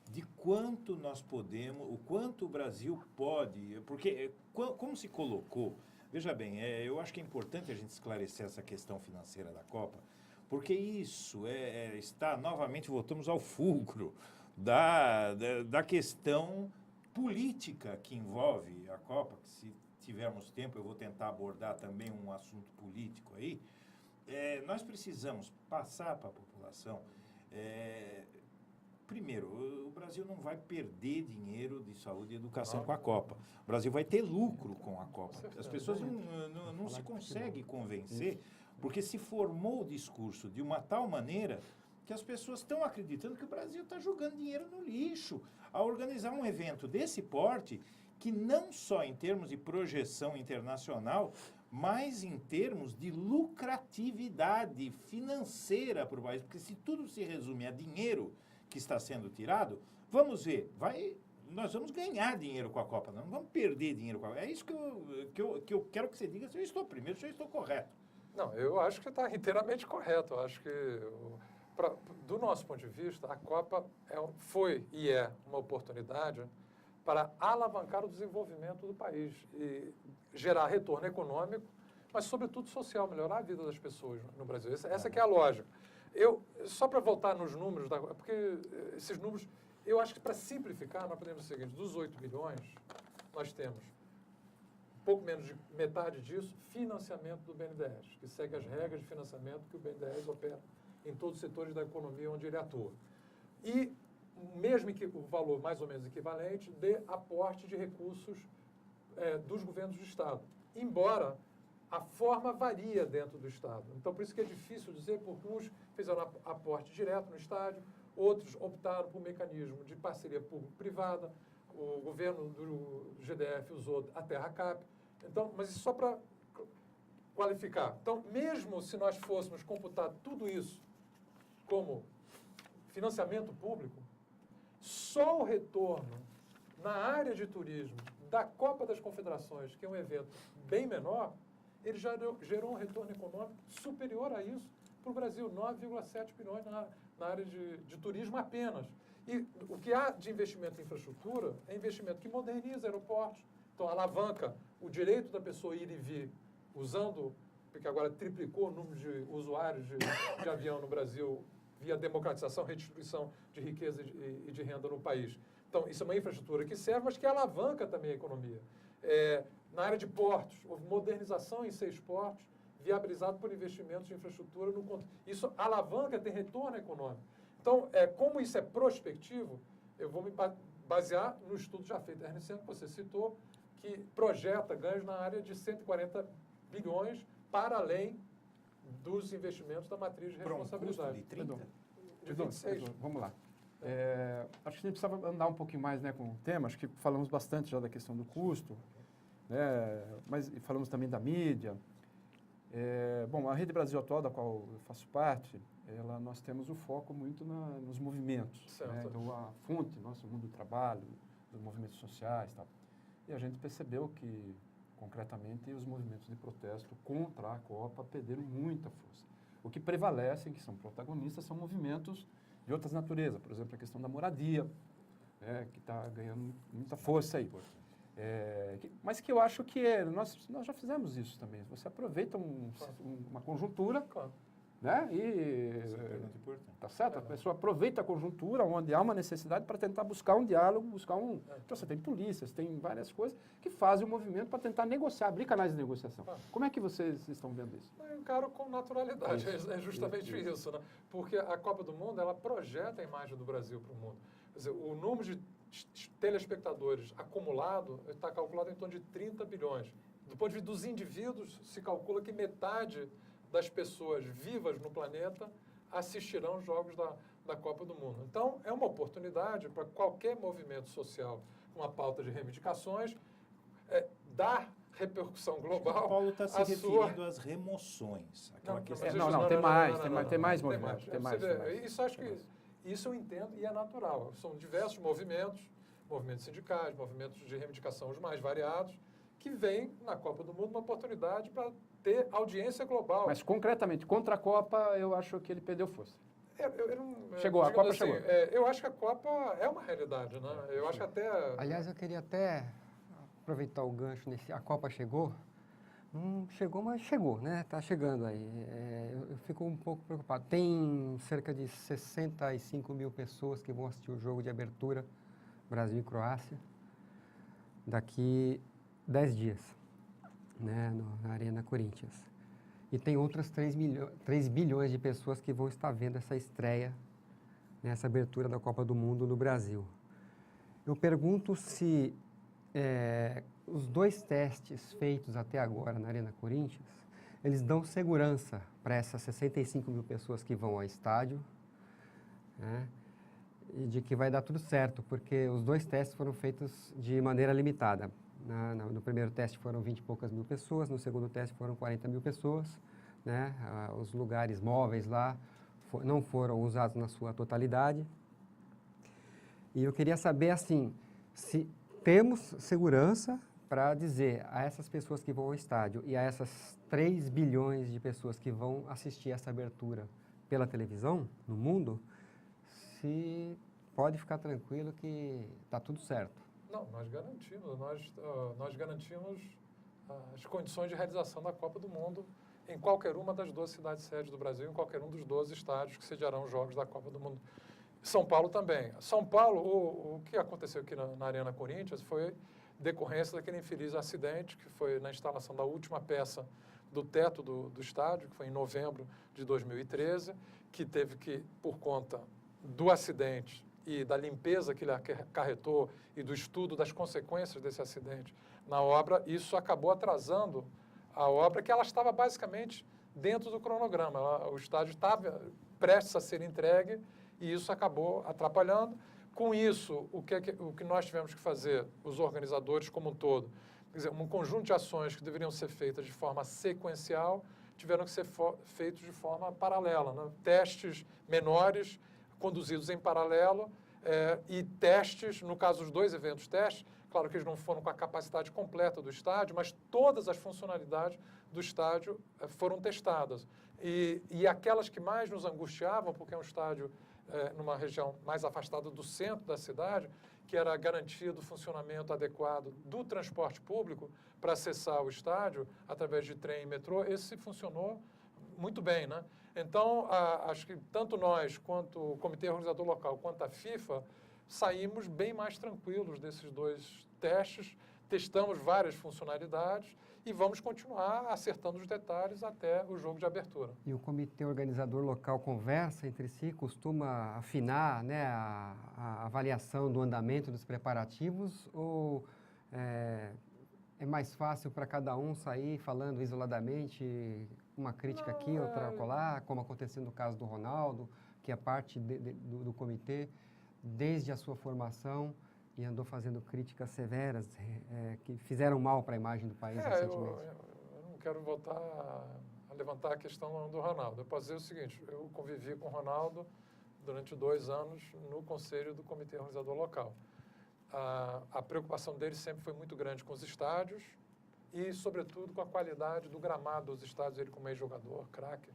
de quanto nós podemos, o quanto o Brasil pode, porque como se colocou, veja bem, eu acho que é importante a gente esclarecer essa questão financeira da Copa, porque isso está, novamente, voltamos ao fulcro da questão política que envolve a Copa, que se tivermos tempo eu vou tentar abordar também um assunto político aí. Nós precisamos passar para a população, primeiro, o Brasil não vai perder dinheiro de saúde e educação com a Copa. O Brasil vai ter lucro com a Copa. As pessoas não se conseguem convencer, porque se formou o discurso de uma tal maneira que as pessoas estão acreditando que o Brasil está jogando dinheiro no lixo ao organizar um evento desse porte, que não só em termos de projeção internacional, mas em termos de lucratividade financeira para o país. Porque se tudo se resume a dinheiro que está sendo tirado, vamos ver, nós vamos ganhar dinheiro com a Copa, não vamos perder dinheiro com a Copa. É isso que eu quero que você diga se eu estou primeiro, se eu estou correto. Não, eu acho que está inteiramente correto. Eu acho que, do nosso ponto de vista, a Copa foi e é uma oportunidade para alavancar o desenvolvimento do país e gerar retorno econômico, mas, sobretudo, social, melhorar a vida das pessoas no Brasil. Essa que é a lógica. Só para voltar nos números, porque esses números, eu acho que para simplificar, nós podemos dizer o seguinte: dos 8 bilhões, nós temos pouco menos de metade disso, financiamento do BNDES, que segue as regras de financiamento que o BNDES opera em todos os setores da economia onde ele atua. E, mesmo que o valor mais ou menos equivalente, de aporte de recursos dos governos do Estado. Embora a forma varia dentro do Estado. Então, por isso que é difícil dizer, porque uns fizeram aporte direto no estádio, outros optaram por um mecanismo de parceria público-privada, o governo do GDF usou a Terra Cap. Então, mas isso só para qualificar. Então, mesmo se nós fôssemos computar tudo isso como financiamento público, só o retorno na área de turismo da Copa das Confederações, que é um evento bem menor, ele já gerou um retorno econômico superior a isso para o Brasil, 9,7 bilhões na área de turismo apenas. E o que há de investimento em infraestrutura é investimento que moderniza aeroportos, então alavanca o direito da pessoa ir e vir, usando, porque agora triplicou o número de usuários de avião no Brasil, via democratização, redistribuição de riqueza e de renda no país. Então, isso é uma infraestrutura que serve, mas que alavanca também a economia. Na área de portos, houve modernização em 6 portos, viabilizado por investimentos de infraestrutura. Isso alavanca, tem retorno econômico. Então, como isso é prospectivo, eu vou me basear no estudo já feito da Ernst Young, que você citou, que projeta ganhos na área de 140 bilhões para além dos investimentos da matriz de responsabilidade. De 30? De 26. Vamos lá. Acho que a gente precisava andar um pouquinho mais com o tema, acho que falamos bastante já da questão do custo, mas falamos também da mídia. Bom, a Rede Brasil Atual, da qual eu faço parte, nós temos o foco muito nos movimentos, Certo. né? Então, a fonte, nosso mundo do trabalho, dos movimentos sociais e tal. E a gente percebeu que, concretamente, os movimentos de protesto contra a Copa perderam muita força. O que prevalecem, que são protagonistas, são movimentos de outras naturezas. Por exemplo, a questão da moradia, né, que está ganhando muita força aí. Mas que eu acho que nós já fizemos isso também. Você aproveita uma conjuntura, Claro. né? Essa é uma pergunta importante. Tá certo? A pessoa aproveita a conjuntura onde há uma necessidade para tentar buscar um diálogo, Então, você tem polícias, tem várias coisas que fazem o movimento para tentar negociar, abrir canais de negociação. Como é que vocês estão vendo isso? Eu encaro com naturalidade, Isso. é justamente isso, né? Porque a Copa do Mundo, ela projeta a imagem do Brasil para o mundo. Quer dizer, o número de telespectadores acumulado está calculado em torno de 30 bilhões. Do ponto de vista dos indivíduos, se calcula que metade das pessoas vivas no planeta assistirão os jogos da Copa do Mundo. Então, é uma oportunidade para qualquer movimento social, uma pauta de reivindicações, dar repercussão global. O Paulo está se referindo às remoções. Aquela questão. Tem mais movimentos. Isso acho que isso eu entendo e é natural. São diversos movimentos sindicais, movimentos de reivindicação os mais variados, que vêm na Copa do Mundo uma oportunidade para ter audiência global. Mas, concretamente, contra a Copa, eu acho que ele perdeu força. Chegou, a Copa assim, chegou. Eu acho que a Copa é uma realidade, né? Eu acho que até... Aliás, eu queria até aproveitar o gancho a Copa chegou. Não chegou, mas chegou, né? Está chegando aí. Eu fico um pouco preocupado. Tem cerca de 65 mil pessoas que vão assistir o jogo de abertura Brasil e Croácia daqui 10 dias, né? Na Arena Corinthians. E tem outras 3 bilhões de pessoas que vão estar vendo essa estreia, nessa abertura da Copa do Mundo no Brasil. Eu pergunto se os 2 testes feitos até agora na Arena Corinthians, eles dão segurança para essas 65 mil pessoas que vão ao estádio, né? E de que vai dar tudo certo, porque os 2 testes foram feitos de maneira limitada. No primeiro teste foram 20 e poucas mil pessoas, no segundo teste foram 40 mil pessoas, né? Os lugares móveis lá não foram usados na sua totalidade. E eu queria saber, assim, se temos segurança para dizer a essas pessoas que vão ao estádio e a essas 3 bilhões de pessoas que vão assistir essa abertura pela televisão no mundo, se pode ficar tranquilo que está tudo certo. Não, nós garantimos as condições de realização da Copa do Mundo em qualquer uma das 12 cidades-sedes do Brasil, em qualquer um dos 12 estádios que sediarão os Jogos da Copa do Mundo. São Paulo também. São Paulo, o que aconteceu aqui na Arena Corinthians foi decorrência daquele infeliz acidente que foi na instalação da última peça do teto do estádio, que foi em novembro de 2013, que teve que, por conta do acidente e da limpeza que ele acarretou e do estudo das consequências desse acidente na obra, isso acabou atrasando a obra, que ela estava basicamente dentro do cronograma. O estádio estava prestes a ser entregue e isso acabou atrapalhando. Com isso, o que nós tivemos que fazer, os organizadores como um todo, quer dizer, um conjunto de ações que deveriam ser feitas de forma sequencial, tiveram que ser feitos de forma paralela, né? Testes menores conduzidos em paralelo e testes, no caso dos 2 eventos testes, claro que eles não foram com a capacidade completa do estádio, mas todas as funcionalidades do estádio foram testadas. E aquelas que mais nos angustiavam, porque é um estádio numa região mais afastada do centro da cidade, que era a garantia do funcionamento adequado do transporte público para acessar o estádio através de trem e metrô, esse funcionou muito bem, né? Então, acho que tanto nós, quanto o Comitê Organizador Local, quanto a FIFA, saímos bem mais tranquilos desses 2 testes, testamos várias funcionalidades e vamos continuar acertando os detalhes até o jogo de abertura. E o comitê organizador local conversa entre si, costuma afinar, né, a avaliação do andamento dos preparativos ou é mais fácil para cada um sair falando isoladamente, uma crítica aqui, outra acolá, como aconteceu no caso do Ronaldo, que é parte do comitê desde a sua formação e andou fazendo críticas severas que fizeram mal para a imagem do país recentemente? Eu não quero voltar levantar a questão do Ronaldo. Eu posso dizer o seguinte, eu convivi com o Ronaldo durante 2 anos no conselho do comitê organizador local. A preocupação dele sempre foi muito grande com os estádios e, sobretudo, com a qualidade do gramado dos estádios, ele como ex-jogador, craque.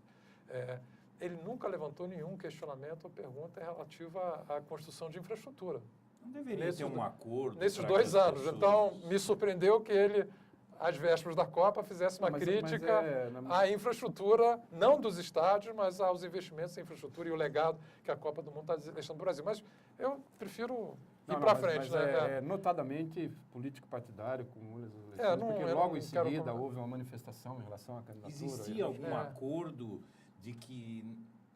Ele nunca levantou nenhum questionamento ou pergunta relativa à construção de infraestrutura. Não deveria ter um acordo. Nesses para 2 que as anos. pessoas- Então, me surpreendeu que ele, às vésperas da Copa, fizesse uma Mas crítica à infraestrutura, não dos estádios, mas aos investimentos em infraestrutura e o legado que a Copa do Mundo está deixando no Brasil. Mas eu prefiro ir para frente. Mas notadamente político-partidário, com as eleições, porque eu logo não em quero seguida com- houve uma manifestação em relação à candidatura. Existia algum acordo de que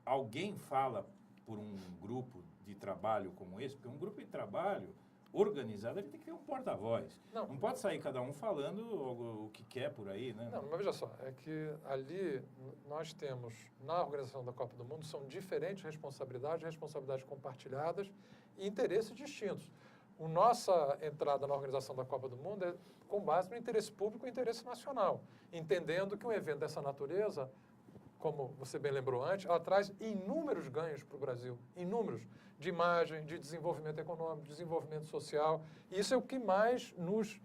alguém fala por um grupo de trabalho como esse? Porque um grupo de trabalho organizado, ele tem que ter um porta-voz. Não pode sair cada um falando o que quer por aí, né? Não, mas veja só, é que ali nós temos, na organização da Copa do Mundo, são diferentes responsabilidades compartilhadas e interesses distintos. A nossa entrada na organização da Copa do Mundo é com base no interesse público e interesse nacional, entendendo que um evento dessa natureza, como você bem lembrou antes, ela traz inúmeros ganhos para o Brasil, inúmeros, de imagem, de desenvolvimento econômico, desenvolvimento social. Isso é o que mais nos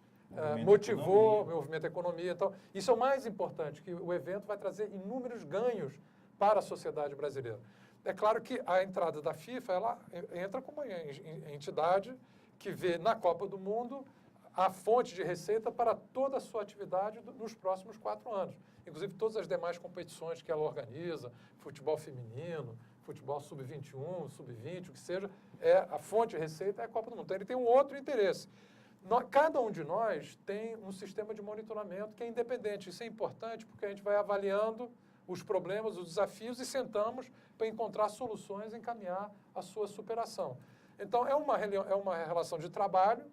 motivou, o movimento da economia. Então, isso é o mais importante, que o evento vai trazer inúmeros ganhos para a sociedade brasileira. É claro que a entrada da FIFA, ela entra como uma entidade que vê na Copa do Mundo a fonte de receita para toda a sua atividade nos próximos 4 anos. Inclusive, todas as demais competições que ela organiza, futebol feminino, futebol sub-21, sub-20, o que seja, a fonte de receita é a Copa do Mundo. Então, ele tem um outro interesse. Cada um de nós tem um sistema de monitoramento que é independente. Isso é importante porque a gente vai avaliando os problemas, os desafios e sentamos para encontrar soluções e encaminhar a sua superação. Então, é uma relação de trabalho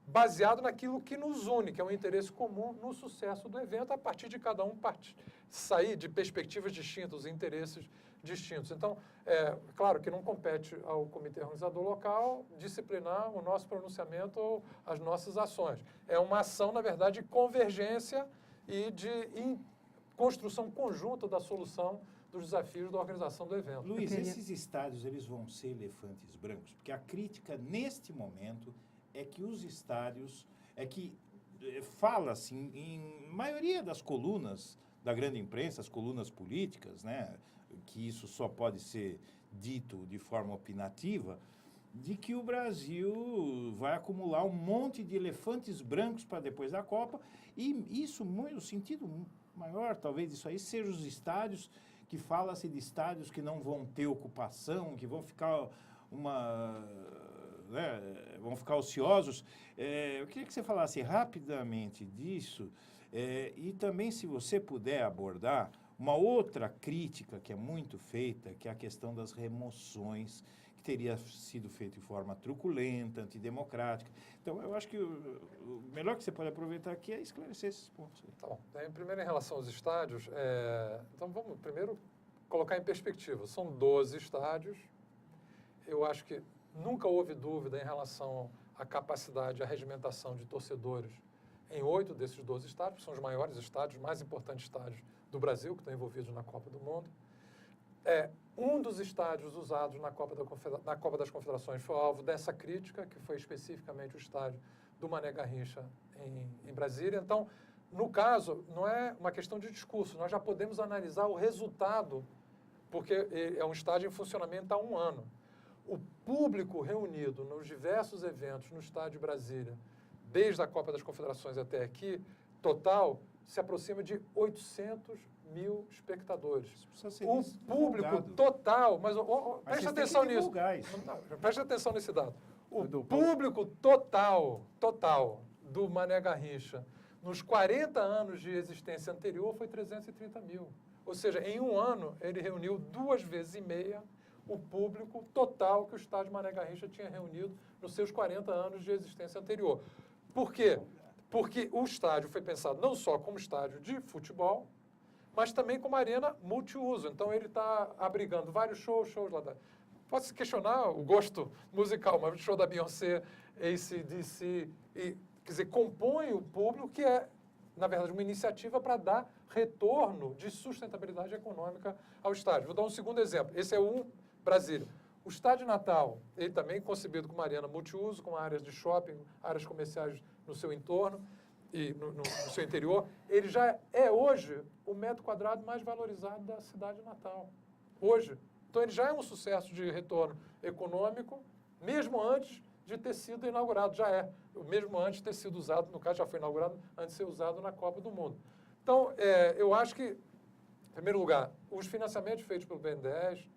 baseado naquilo que nos une, que é um interesse comum no sucesso do evento, a partir de cada um sair de perspectivas distintas, interesses distintos. Então, claro que não compete ao comitê organizador local disciplinar o nosso pronunciamento ou as nossas ações. É uma ação, na verdade, de convergência e de construção conjunta da solução dos desafios da organização do evento. Luiz, esses estádios, eles vão ser elefantes brancos? Porque a crítica, neste momento, é que os estádios, fala-se em maioria das colunas da grande imprensa, as colunas políticas, né, que isso só pode ser dito de forma opinativa, de que o Brasil vai acumular um monte de elefantes brancos para depois da Copa, e isso, o sentido maior, talvez, disso aí, seja os estádios, que fala-se de estádios que não vão ter ocupação, que vão ficar vão ficar ociosos. Eu queria que você falasse rapidamente disso e também, se você puder abordar, uma outra crítica que é muito feita, que é a questão das remoções, que teria sido feita de forma truculenta, antidemocrática. Então, eu acho que o melhor que você pode aproveitar aqui é esclarecer esses pontos. Tá bom. Primeiro, em relação aos estádios, então vamos primeiro colocar em perspectiva. São 12 estádios. Eu acho que nunca houve dúvida em relação à capacidade, à regimentação de torcedores em 8 desses 12 estádios, que são os maiores estádios, mais importantes estádios do Brasil, que estão envolvidos na Copa do Mundo. Um dos estádios usados na Copa das Confederações foi alvo dessa crítica, que foi especificamente o estádio do Mané Garrincha em Brasília. Então, no caso, não é uma questão de discurso, nós já podemos analisar o resultado, porque é um estádio em funcionamento há 1 ano. O público reunido nos diversos eventos no Estádio Brasília, desde a Copa das Confederações até aqui, total, se aproxima de 800 mil espectadores. O público total, mas preste atenção nisso. Preste atenção nesse dado. O público total do Mané Garrincha, nos 40 anos de existência anterior, foi 330 mil. Ou seja, em 1 ano, ele reuniu 2,5 vezes o público total que o estádio Mané Garrincha tinha reunido nos seus 40 anos de existência anterior. Por quê? Porque o estádio foi pensado não só como estádio de futebol, mas também como arena multiuso. Então, ele está abrigando vários shows lá da... Pode-se questionar o gosto musical, mas o show da Beyoncé, AC/DC, quer dizer, compõe o público que é na verdade, uma iniciativa para dar retorno de sustentabilidade econômica ao estádio. Vou dar um segundo exemplo. Esse é o Brasília. O Estádio Natal, ele também concebido como uma arena multiuso, com áreas de shopping, áreas comerciais no seu entorno e no seu interior, ele já é hoje o metro quadrado mais valorizado da cidade de Natal. Hoje. Então, ele já é um sucesso de retorno econômico, mesmo antes de ter sido inaugurado. Já é. Mesmo antes de ter sido usado, no caso, já foi inaugurado antes de ser usado na Copa do Mundo. Então, eu acho que, em primeiro lugar, os financiamentos feitos pelo BNDES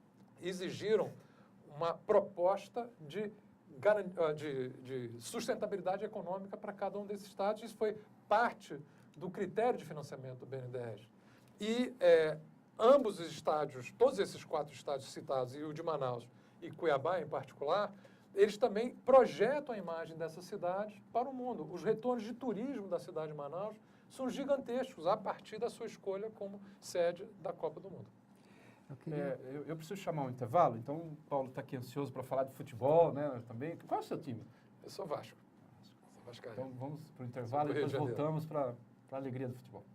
exigiram uma proposta de sustentabilidade econômica para cada um desses estados. Isso foi parte do critério de financiamento do BNDES. E ambos os estádios, todos esses 4 estádios citados, e o de Manaus e Cuiabá em particular, eles também projetam a imagem dessa cidade para o mundo. Os retornos de turismo da cidade de Manaus são gigantescos a partir da sua escolha como sede da Copa do Mundo. Eu preciso chamar um intervalo, então o Paulo está aqui ansioso para falar de futebol, né, também. Qual é o seu time? Eu sou Vasco. Sou vascaíno. Então vamos para o intervalo e depois voltamos para a alegria do futebol.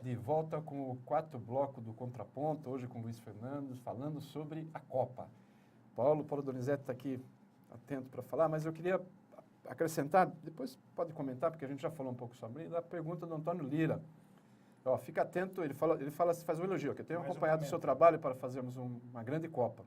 De volta com o 4º bloco do Contraponto, hoje com o Luiz Fernando, falando sobre a Copa. Paulo Donizete está aqui atento para falar, mas eu queria acrescentar, depois pode comentar, porque a gente já falou um pouco sobre isso, a pergunta do Antônio Lira. Ó, fica atento, ele faz um elogio, que eu tenho acompanhado o seu trabalho para fazermos uma grande Copa.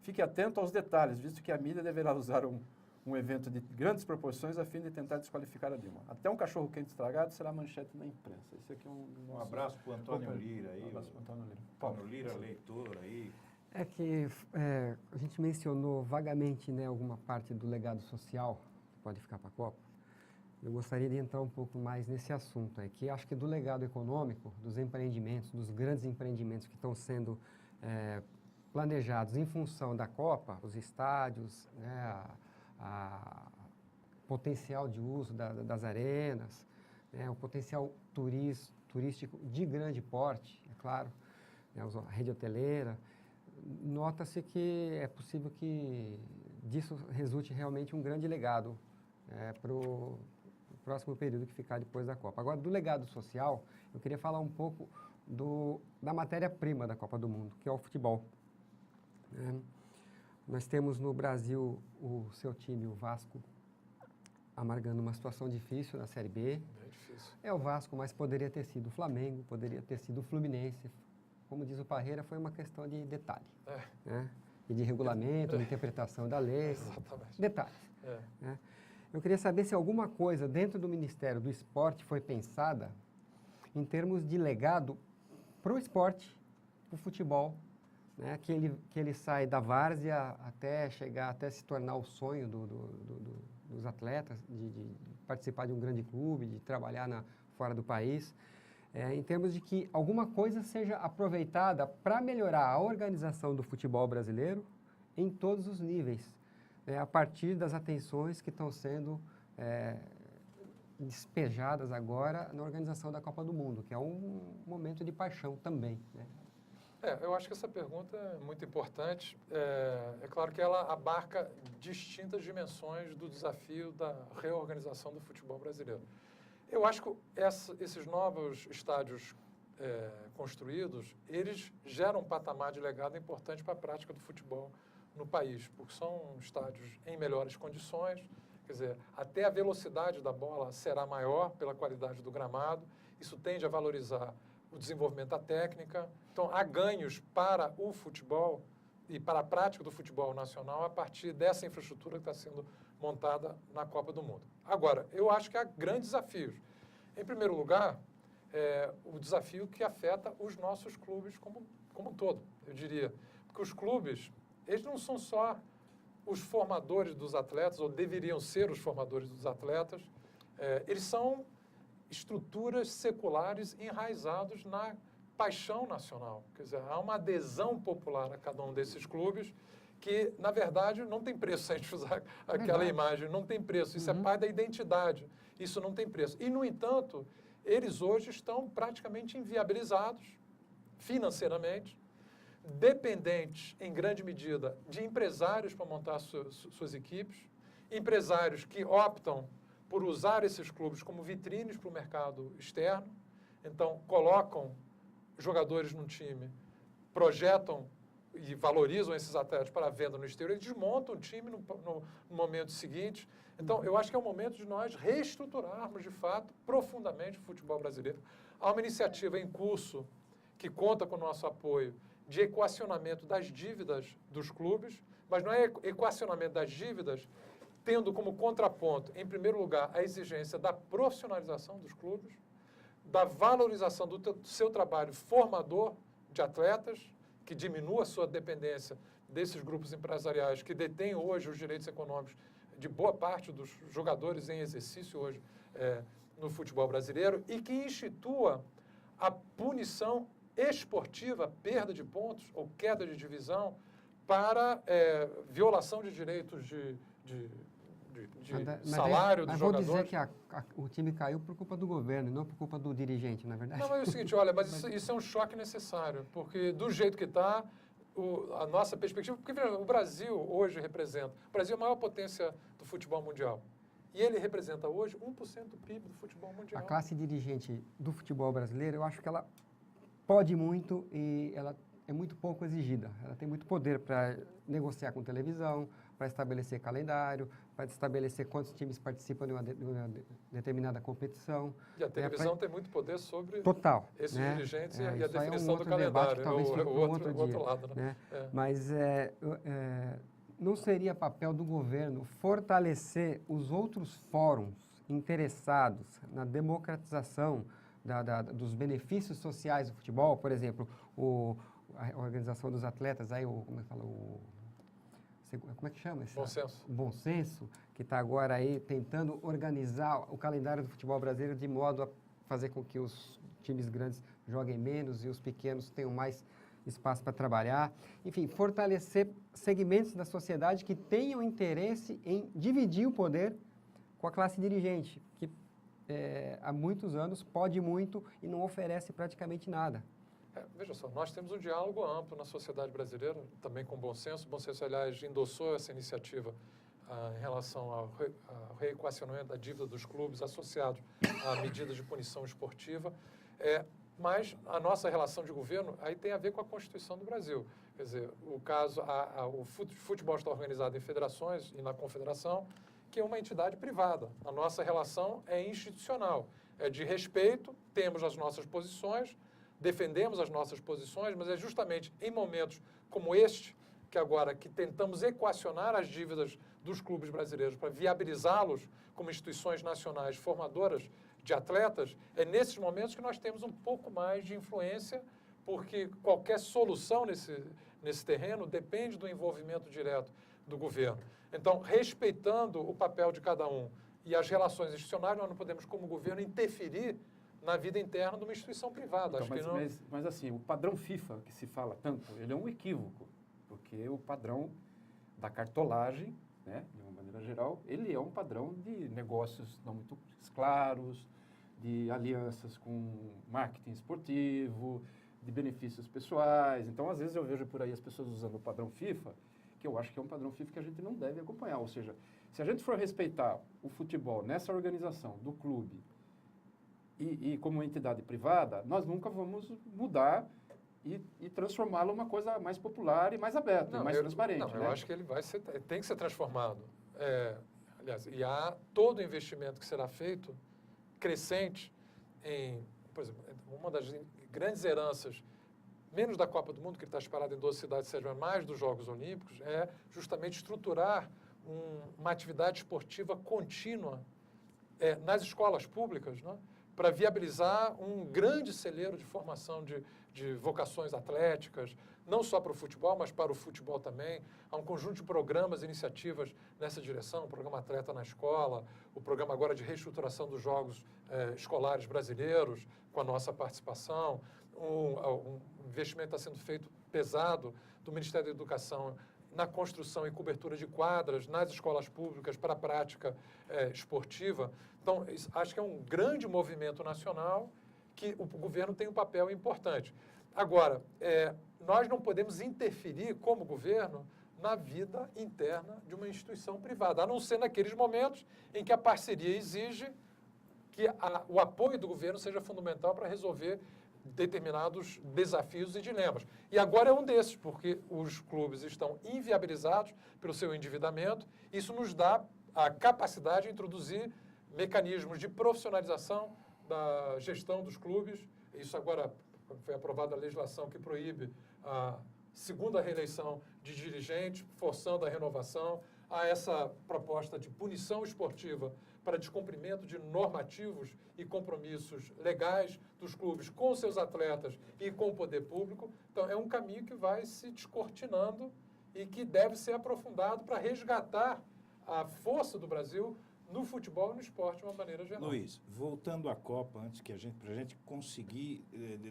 Fique atento aos detalhes, visto que a mídia deverá usar um evento de grandes proporções a fim de tentar desqualificar a Dilma. Até um cachorro-quente estragado será manchete na imprensa. Esse aqui é um abraço para o Antônio Lira aí. Um abraço para o Antônio Lira. Antônio Lira, leitor aí. É que a gente mencionou vagamente, né, alguma parte do legado social que pode ficar para a Copa. Eu gostaria de entrar um pouco mais nesse assunto aí, que acho que do legado econômico, dos empreendimentos, dos grandes empreendimentos que estão sendo planejados em função da Copa, os estádios, né, potencial de uso das arenas, né, o potencial turístico de grande porte, é claro, né, a rede hoteleira. Nota-se que é possível que disso resulte realmente um grande legado para o próximo período que ficar depois da Copa. Agora, do legado social, eu queria falar um pouco da matéria-prima da Copa do Mundo, que é o futebol. Nós temos no Brasil o seu time, o Vasco, amargando uma situação difícil na Série B. Bem difícil. É o Vasco, mas poderia ter sido o Flamengo, poderia ter sido o Fluminense. Como diz o Parreira, foi uma questão de detalhe. Né? E de regulamento, de interpretação da lei. Exatamente. Detalhes. Né? Eu queria saber se alguma coisa dentro do Ministério do Esporte foi pensada em termos de legado para o esporte, para o futebol, né? Que ele sai da várzea até se tornar o sonho dos atletas, de participar de um grande clube, de trabalhar fora do país, em termos de que alguma coisa seja aproveitada para melhorar a organização do futebol brasileiro em todos os níveis, a partir das atenções que estão sendo despejadas agora na organização da Copa do Mundo, que é um momento de paixão também, né? Eu acho que essa pergunta é muito importante. É claro que ela abarca distintas dimensões do desafio da reorganização do futebol brasileiro. Eu acho que esses novos estádios construídos, eles geram um patamar de legado importante para a prática do futebol no país, porque são estádios em melhores condições, quer dizer, até a velocidade da bola será maior pela qualidade do gramado, isso tende a valorizar o desenvolvimento da técnica. Então, há ganhos para o futebol e para a prática do futebol nacional a partir dessa infraestrutura que está sendo montada na Copa do Mundo. Agora, eu acho que há grandes desafios. Em primeiro lugar, o desafio que afeta os nossos clubes como um todo, eu diria. Porque os clubes, eles não são só os formadores dos atletas, ou deveriam ser os formadores dos atletas, eles são estruturas seculares enraizados na paixão nacional. Quer dizer, há uma adesão popular a cada um desses clubes que, na verdade, não tem preço, se a gente usar aquela imagem, não tem preço. Isso é parte da identidade, isso não tem preço. E, no entanto, eles hoje estão praticamente inviabilizados financeiramente, dependentes, em grande medida, de empresários para montar suas equipes, empresários que optam por usar esses clubes como vitrines para o mercado externo, então colocam jogadores num time, projetam e valorizam esses atletas para a venda no exterior, eles desmontam o time no momento seguinte. Então, eu acho que é o momento de nós reestruturarmos, de fato, profundamente o futebol brasileiro. Há uma iniciativa em curso que conta com o nosso apoio de equacionamento das dívidas dos clubes, mas não é equacionamento das dívidas tendo como contraponto, em primeiro lugar, a exigência da profissionalização dos clubes, da valorização do seu trabalho formador de atletas, que diminua a sua dependência desses grupos empresariais que detêm hoje os direitos econômicos de boa parte dos jogadores em exercício hoje no futebol brasileiro e que institua a punição esportiva, perda de pontos ou queda de divisão para violação de direitos de salário dos jogadores. Vou dizer que o time caiu por culpa do governo e não por culpa do dirigente, na verdade. Não, mas é o seguinte, olha, mas isso é um choque necessário, porque do jeito que está, a nossa perspectiva... Porque veja, o Brasil hoje representa... O Brasil é a maior potência do futebol mundial. E ele representa hoje 1% do PIB do futebol mundial. A classe dirigente do futebol brasileiro, eu acho que ela pode muito e ela é muito pouco exigida. Ela tem muito poder para negociar com televisão, para estabelecer calendário, para estabelecer quantos times participam de uma determinada competição. E a televisão tem muito poder sobre esses né? dirigentes e a definição do calendário. calendário. Talvez O outro lado. Né? Mas não seria papel do governo fortalecer os outros fóruns interessados na democratização dos benefícios sociais do futebol? Por exemplo, a organização dos atletas, aí, como é que chama? Bom Senso. Bom Senso, que está agora aí tentando organizar o calendário do futebol brasileiro de modo a fazer com que os times grandes joguem menos e os pequenos tenham mais espaço para trabalhar. Enfim, fortalecer segmentos da sociedade que tenham interesse em dividir o poder com a classe dirigente, que há muitos anos pode muito e não oferece praticamente nada. Veja só, nós temos um diálogo amplo na sociedade brasileira, também com Bom Senso. Bom Senso, aliás, endossou essa iniciativa em relação ao reequacionamento da dívida dos clubes associados a medidas de punição esportiva. Mas a nossa relação de governo aí tem a ver com a Constituição do Brasil. Quer dizer, o futebol está organizado em federações e na confederação, que é uma entidade privada. A nossa relação é institucional, é de respeito, temos as nossas posições, defendemos as nossas posições, mas é justamente em momentos como este, que tentamos equacionar as dívidas dos clubes brasileiros para viabilizá-los como instituições nacionais formadoras de atletas, é nesses momentos que nós temos um pouco mais de influência, porque qualquer solução nesse terreno depende do envolvimento direto do governo. Então, respeitando o papel de cada um e as relações institucionais, nós não podemos, como governo, interferir na vida interna de uma instituição privada. Então, mas assim, o padrão FIFA, que se fala tanto, ele é um equívoco, porque o padrão da cartolagem, né, de uma maneira geral, ele é um padrão de negócios não muito claros, de alianças com marketing esportivo, de benefícios pessoais. Então, às vezes eu vejo por aí as pessoas usando o padrão FIFA, que eu acho que é um padrão FIFA que a gente não deve acompanhar. Ou seja, se a gente for respeitar o futebol nessa organização do clube, e como entidade privada, nós nunca vamos mudar e transformá-lo uma coisa mais popular e mais aberta, e mais transparente. Não, né? Eu acho que ele tem que ser transformado. Aliás, e há todo o investimento que será feito, crescente, por exemplo, uma das grandes heranças, menos da Copa do Mundo, que está esperado em 12 cidades, seja mais dos Jogos Olímpicos, é justamente estruturar uma atividade esportiva contínua nas escolas públicas, né? para viabilizar um grande celeiro de formação de vocações atléticas, não só para o futebol, mas para o futebol também. Há um conjunto de programas e iniciativas nessa direção, o Programa Atleta na Escola, o programa agora de reestruturação dos jogos escolares brasileiros, com a nossa participação. Um investimento está sendo feito pesado do Ministério da Educação na construção e cobertura de quadras nas escolas públicas para a prática esportiva. Então, acho que é um grande movimento nacional que o governo tem um papel importante. Agora, nós não podemos interferir, como governo, na vida interna de uma instituição privada, a não ser naqueles momentos em que a parceria exige que o apoio do governo seja fundamental para resolver determinados desafios e dilemas. E agora é um desses, porque os clubes estão inviabilizados pelo seu endividamento. Isso nos dá a capacidade de introduzir mecanismos de profissionalização da gestão dos clubes. Isso agora foi aprovada a legislação que proíbe a segunda reeleição de dirigentes, forçando a renovação. Há essa proposta de punição esportiva para descumprimento de normativos e compromissos legais dos clubes com seus atletas e com o poder público. Então, é um caminho que vai se descortinando e que deve ser aprofundado para resgatar a força do Brasil no futebol e no esporte de uma maneira geral. Luiz, voltando à Copa, antes que para a gente conseguir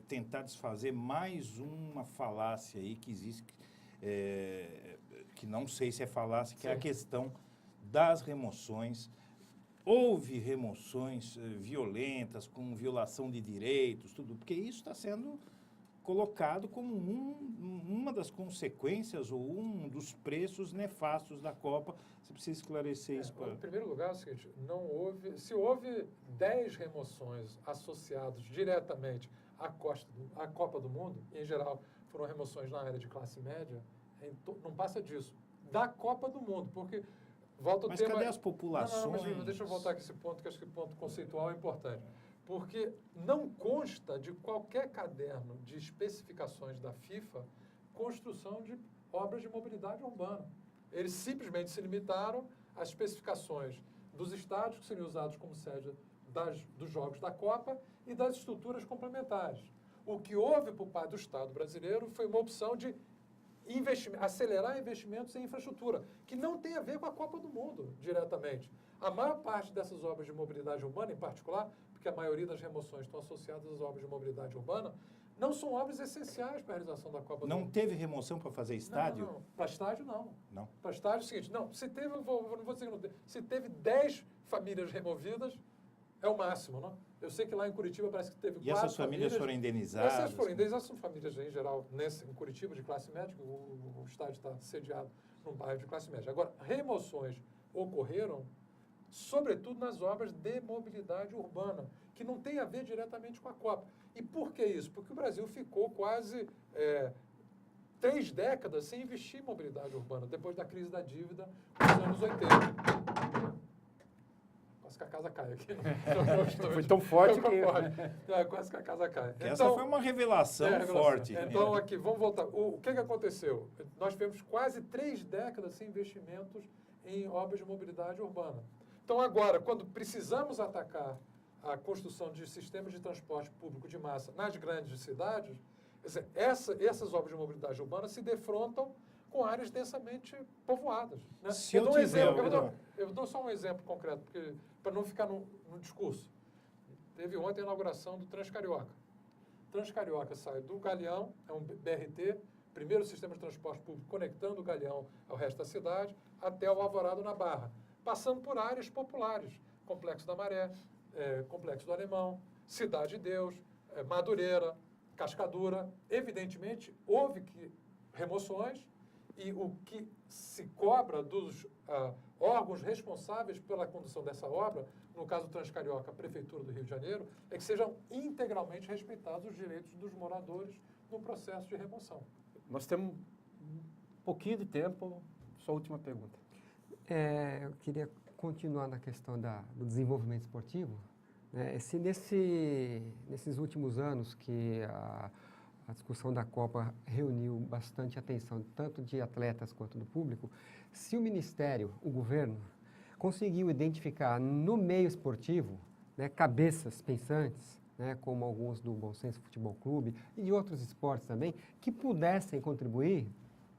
tentar desfazer mais uma falácia aí que existe, que não sei se é falácia, que é a questão das remoções. Houve remoções violentas, com violação de direitos, tudo, porque isso está sendo colocado como uma das consequências ou um dos preços nefastos da Copa. Você precisa esclarecer isso. Em primeiro lugar, é o seguinte, se houve 10 remoções associadas diretamente à Copa do Mundo, em geral foram remoções na área de classe média, não passa disso, da Copa do Mundo, porque... Mas cadê as populações? Não, mas deixa eu voltar aqui esse ponto, que acho que o ponto conceitual é importante. Porque não consta de qualquer caderno de especificações da FIFA construção de obras de mobilidade urbana. Eles simplesmente se limitaram às especificações dos estádios que seriam usados como sede dos Jogos da Copa e das estruturas complementares. O que houve por parte do Estado brasileiro foi uma opção de acelerar investimentos em infraestrutura, que não tem a ver com a Copa do Mundo, diretamente. A maior parte dessas obras de mobilidade urbana, em particular, porque a maioria das remoções estão associadas às obras de mobilidade urbana, não são obras essenciais para a realização da Copa do Mundo. Não teve remoção para fazer estádio? Não. Para estádio, não. Não. Para estádio é o seguinte, não, se teve, não vou dizer que não teve, se teve 10 famílias removidas, é o máximo, não? Eu sei que lá em Curitiba parece que teve 4 famílias. E essas famílias foram indenizadas? Essas foram indenizadas, são famílias, em geral, em Curitiba, de classe média, o estádio está sediado num bairro de classe média. Agora, remoções ocorreram, sobretudo nas obras de mobilidade urbana, que não tem a ver diretamente com a Copa. E por que isso? Porque o Brasil ficou quase 3 décadas sem investir em mobilidade urbana, depois da crise da dívida dos anos 80. Quase que a casa cai aqui. Foi tão forte que... Quase que a casa cai. Essa foi uma revelação forte. Então, aqui, vamos voltar. O que aconteceu? Nós tivemos quase 3 décadas sem investimentos em obras de mobilidade urbana. Então, agora, quando precisamos atacar a construção de sistemas de transporte público de massa nas grandes cidades, essas obras de mobilidade urbana se defrontam com áreas densamente povoadas. Né? Eu dou só um exemplo concreto, para não ficar no discurso. Teve ontem a inauguração do Transcarioca. Transcarioca sai do Galeão, é um BRT, primeiro sistema de transporte público conectando o Galeão ao resto da cidade, até o Alvorada na Barra, passando por áreas populares, Complexo da Maré, Complexo do Alemão, Cidade de Deus, Madureira, Cascadura. Evidentemente, houve remoções, e o que se cobra dos órgãos responsáveis pela condução dessa obra, no caso do Transcarioca, a Prefeitura do Rio de Janeiro, é que sejam integralmente respeitados os direitos dos moradores no processo de remoção. Nós temos um pouquinho de tempo. Sua última pergunta. Eu queria continuar na questão do desenvolvimento esportivo. Né? Nesses últimos anos que a discussão da Copa reuniu bastante atenção, tanto de atletas quanto do público, se o Ministério, o governo, conseguiu identificar no meio esportivo, né, cabeças pensantes, né, como alguns do Bom Senso Futebol Clube e de outros esportes também, que pudessem contribuir,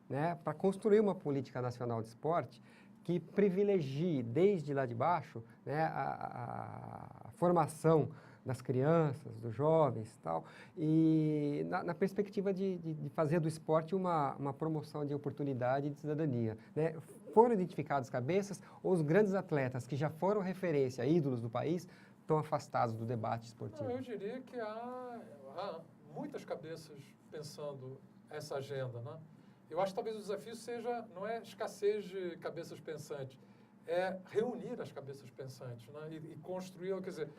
né, para construir uma política nacional de esporte que privilegie, desde lá de baixo, né, a formação das crianças, dos jovens e tal, e na perspectiva de fazer do esporte uma promoção de oportunidade e de cidadania, né? Foram identificados cabeças, ou os grandes atletas que já foram referência, ídolos do país, estão afastados do debate esportivo? Não, eu diria que há muitas cabeças pensando essa agenda, né? Eu acho que talvez o desafio seja, não é escassez de cabeças pensantes, é reunir as cabeças pensantes, né? E construir, quer dizer,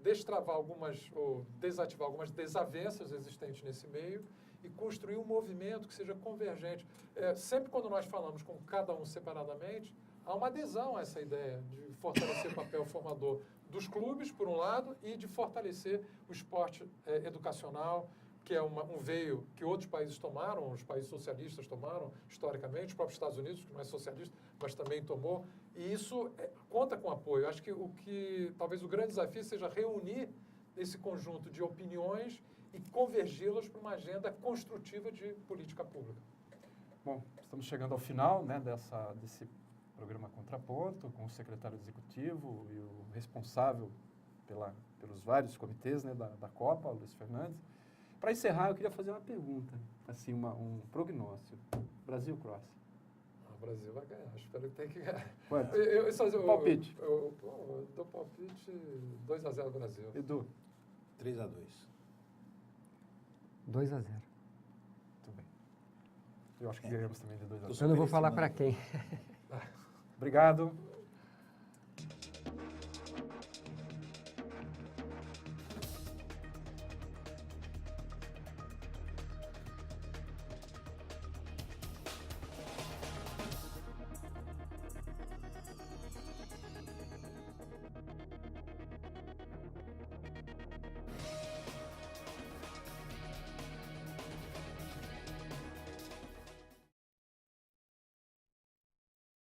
destravar algumas, ou desativar algumas desavenças existentes nesse meio e construir um movimento que seja convergente. Sempre quando nós falamos com cada um separadamente, há uma adesão a essa ideia de fortalecer o papel formador dos clubes, por um lado, e de fortalecer o esporte educacional, que é um veio que outros países tomaram, os países socialistas tomaram, historicamente, os próprios Estados Unidos, que não é socialista, mas também tomou, e isso conta com apoio. Acho que talvez o grande desafio seja reunir esse conjunto de opiniões e convergi-las para uma agenda construtiva de política pública. Bom, estamos chegando ao final, né, desse programa Contraponto, com o secretário executivo e o responsável pelos vários comitês, né, da Copa, Luiz Fernandes. Para encerrar, eu queria fazer uma pergunta, assim, um prognóstico. Brasil-Croácia. O Brasil vai ganhar, espero que tenha que ganhar. Quanto? Palpite. Eu dou palpite 2-0 Brasil. Edu? 3-2. 2-0. Muito bem. Eu acho que ganhamos também de 2-0. Eu não vou falar para quem. Obrigado.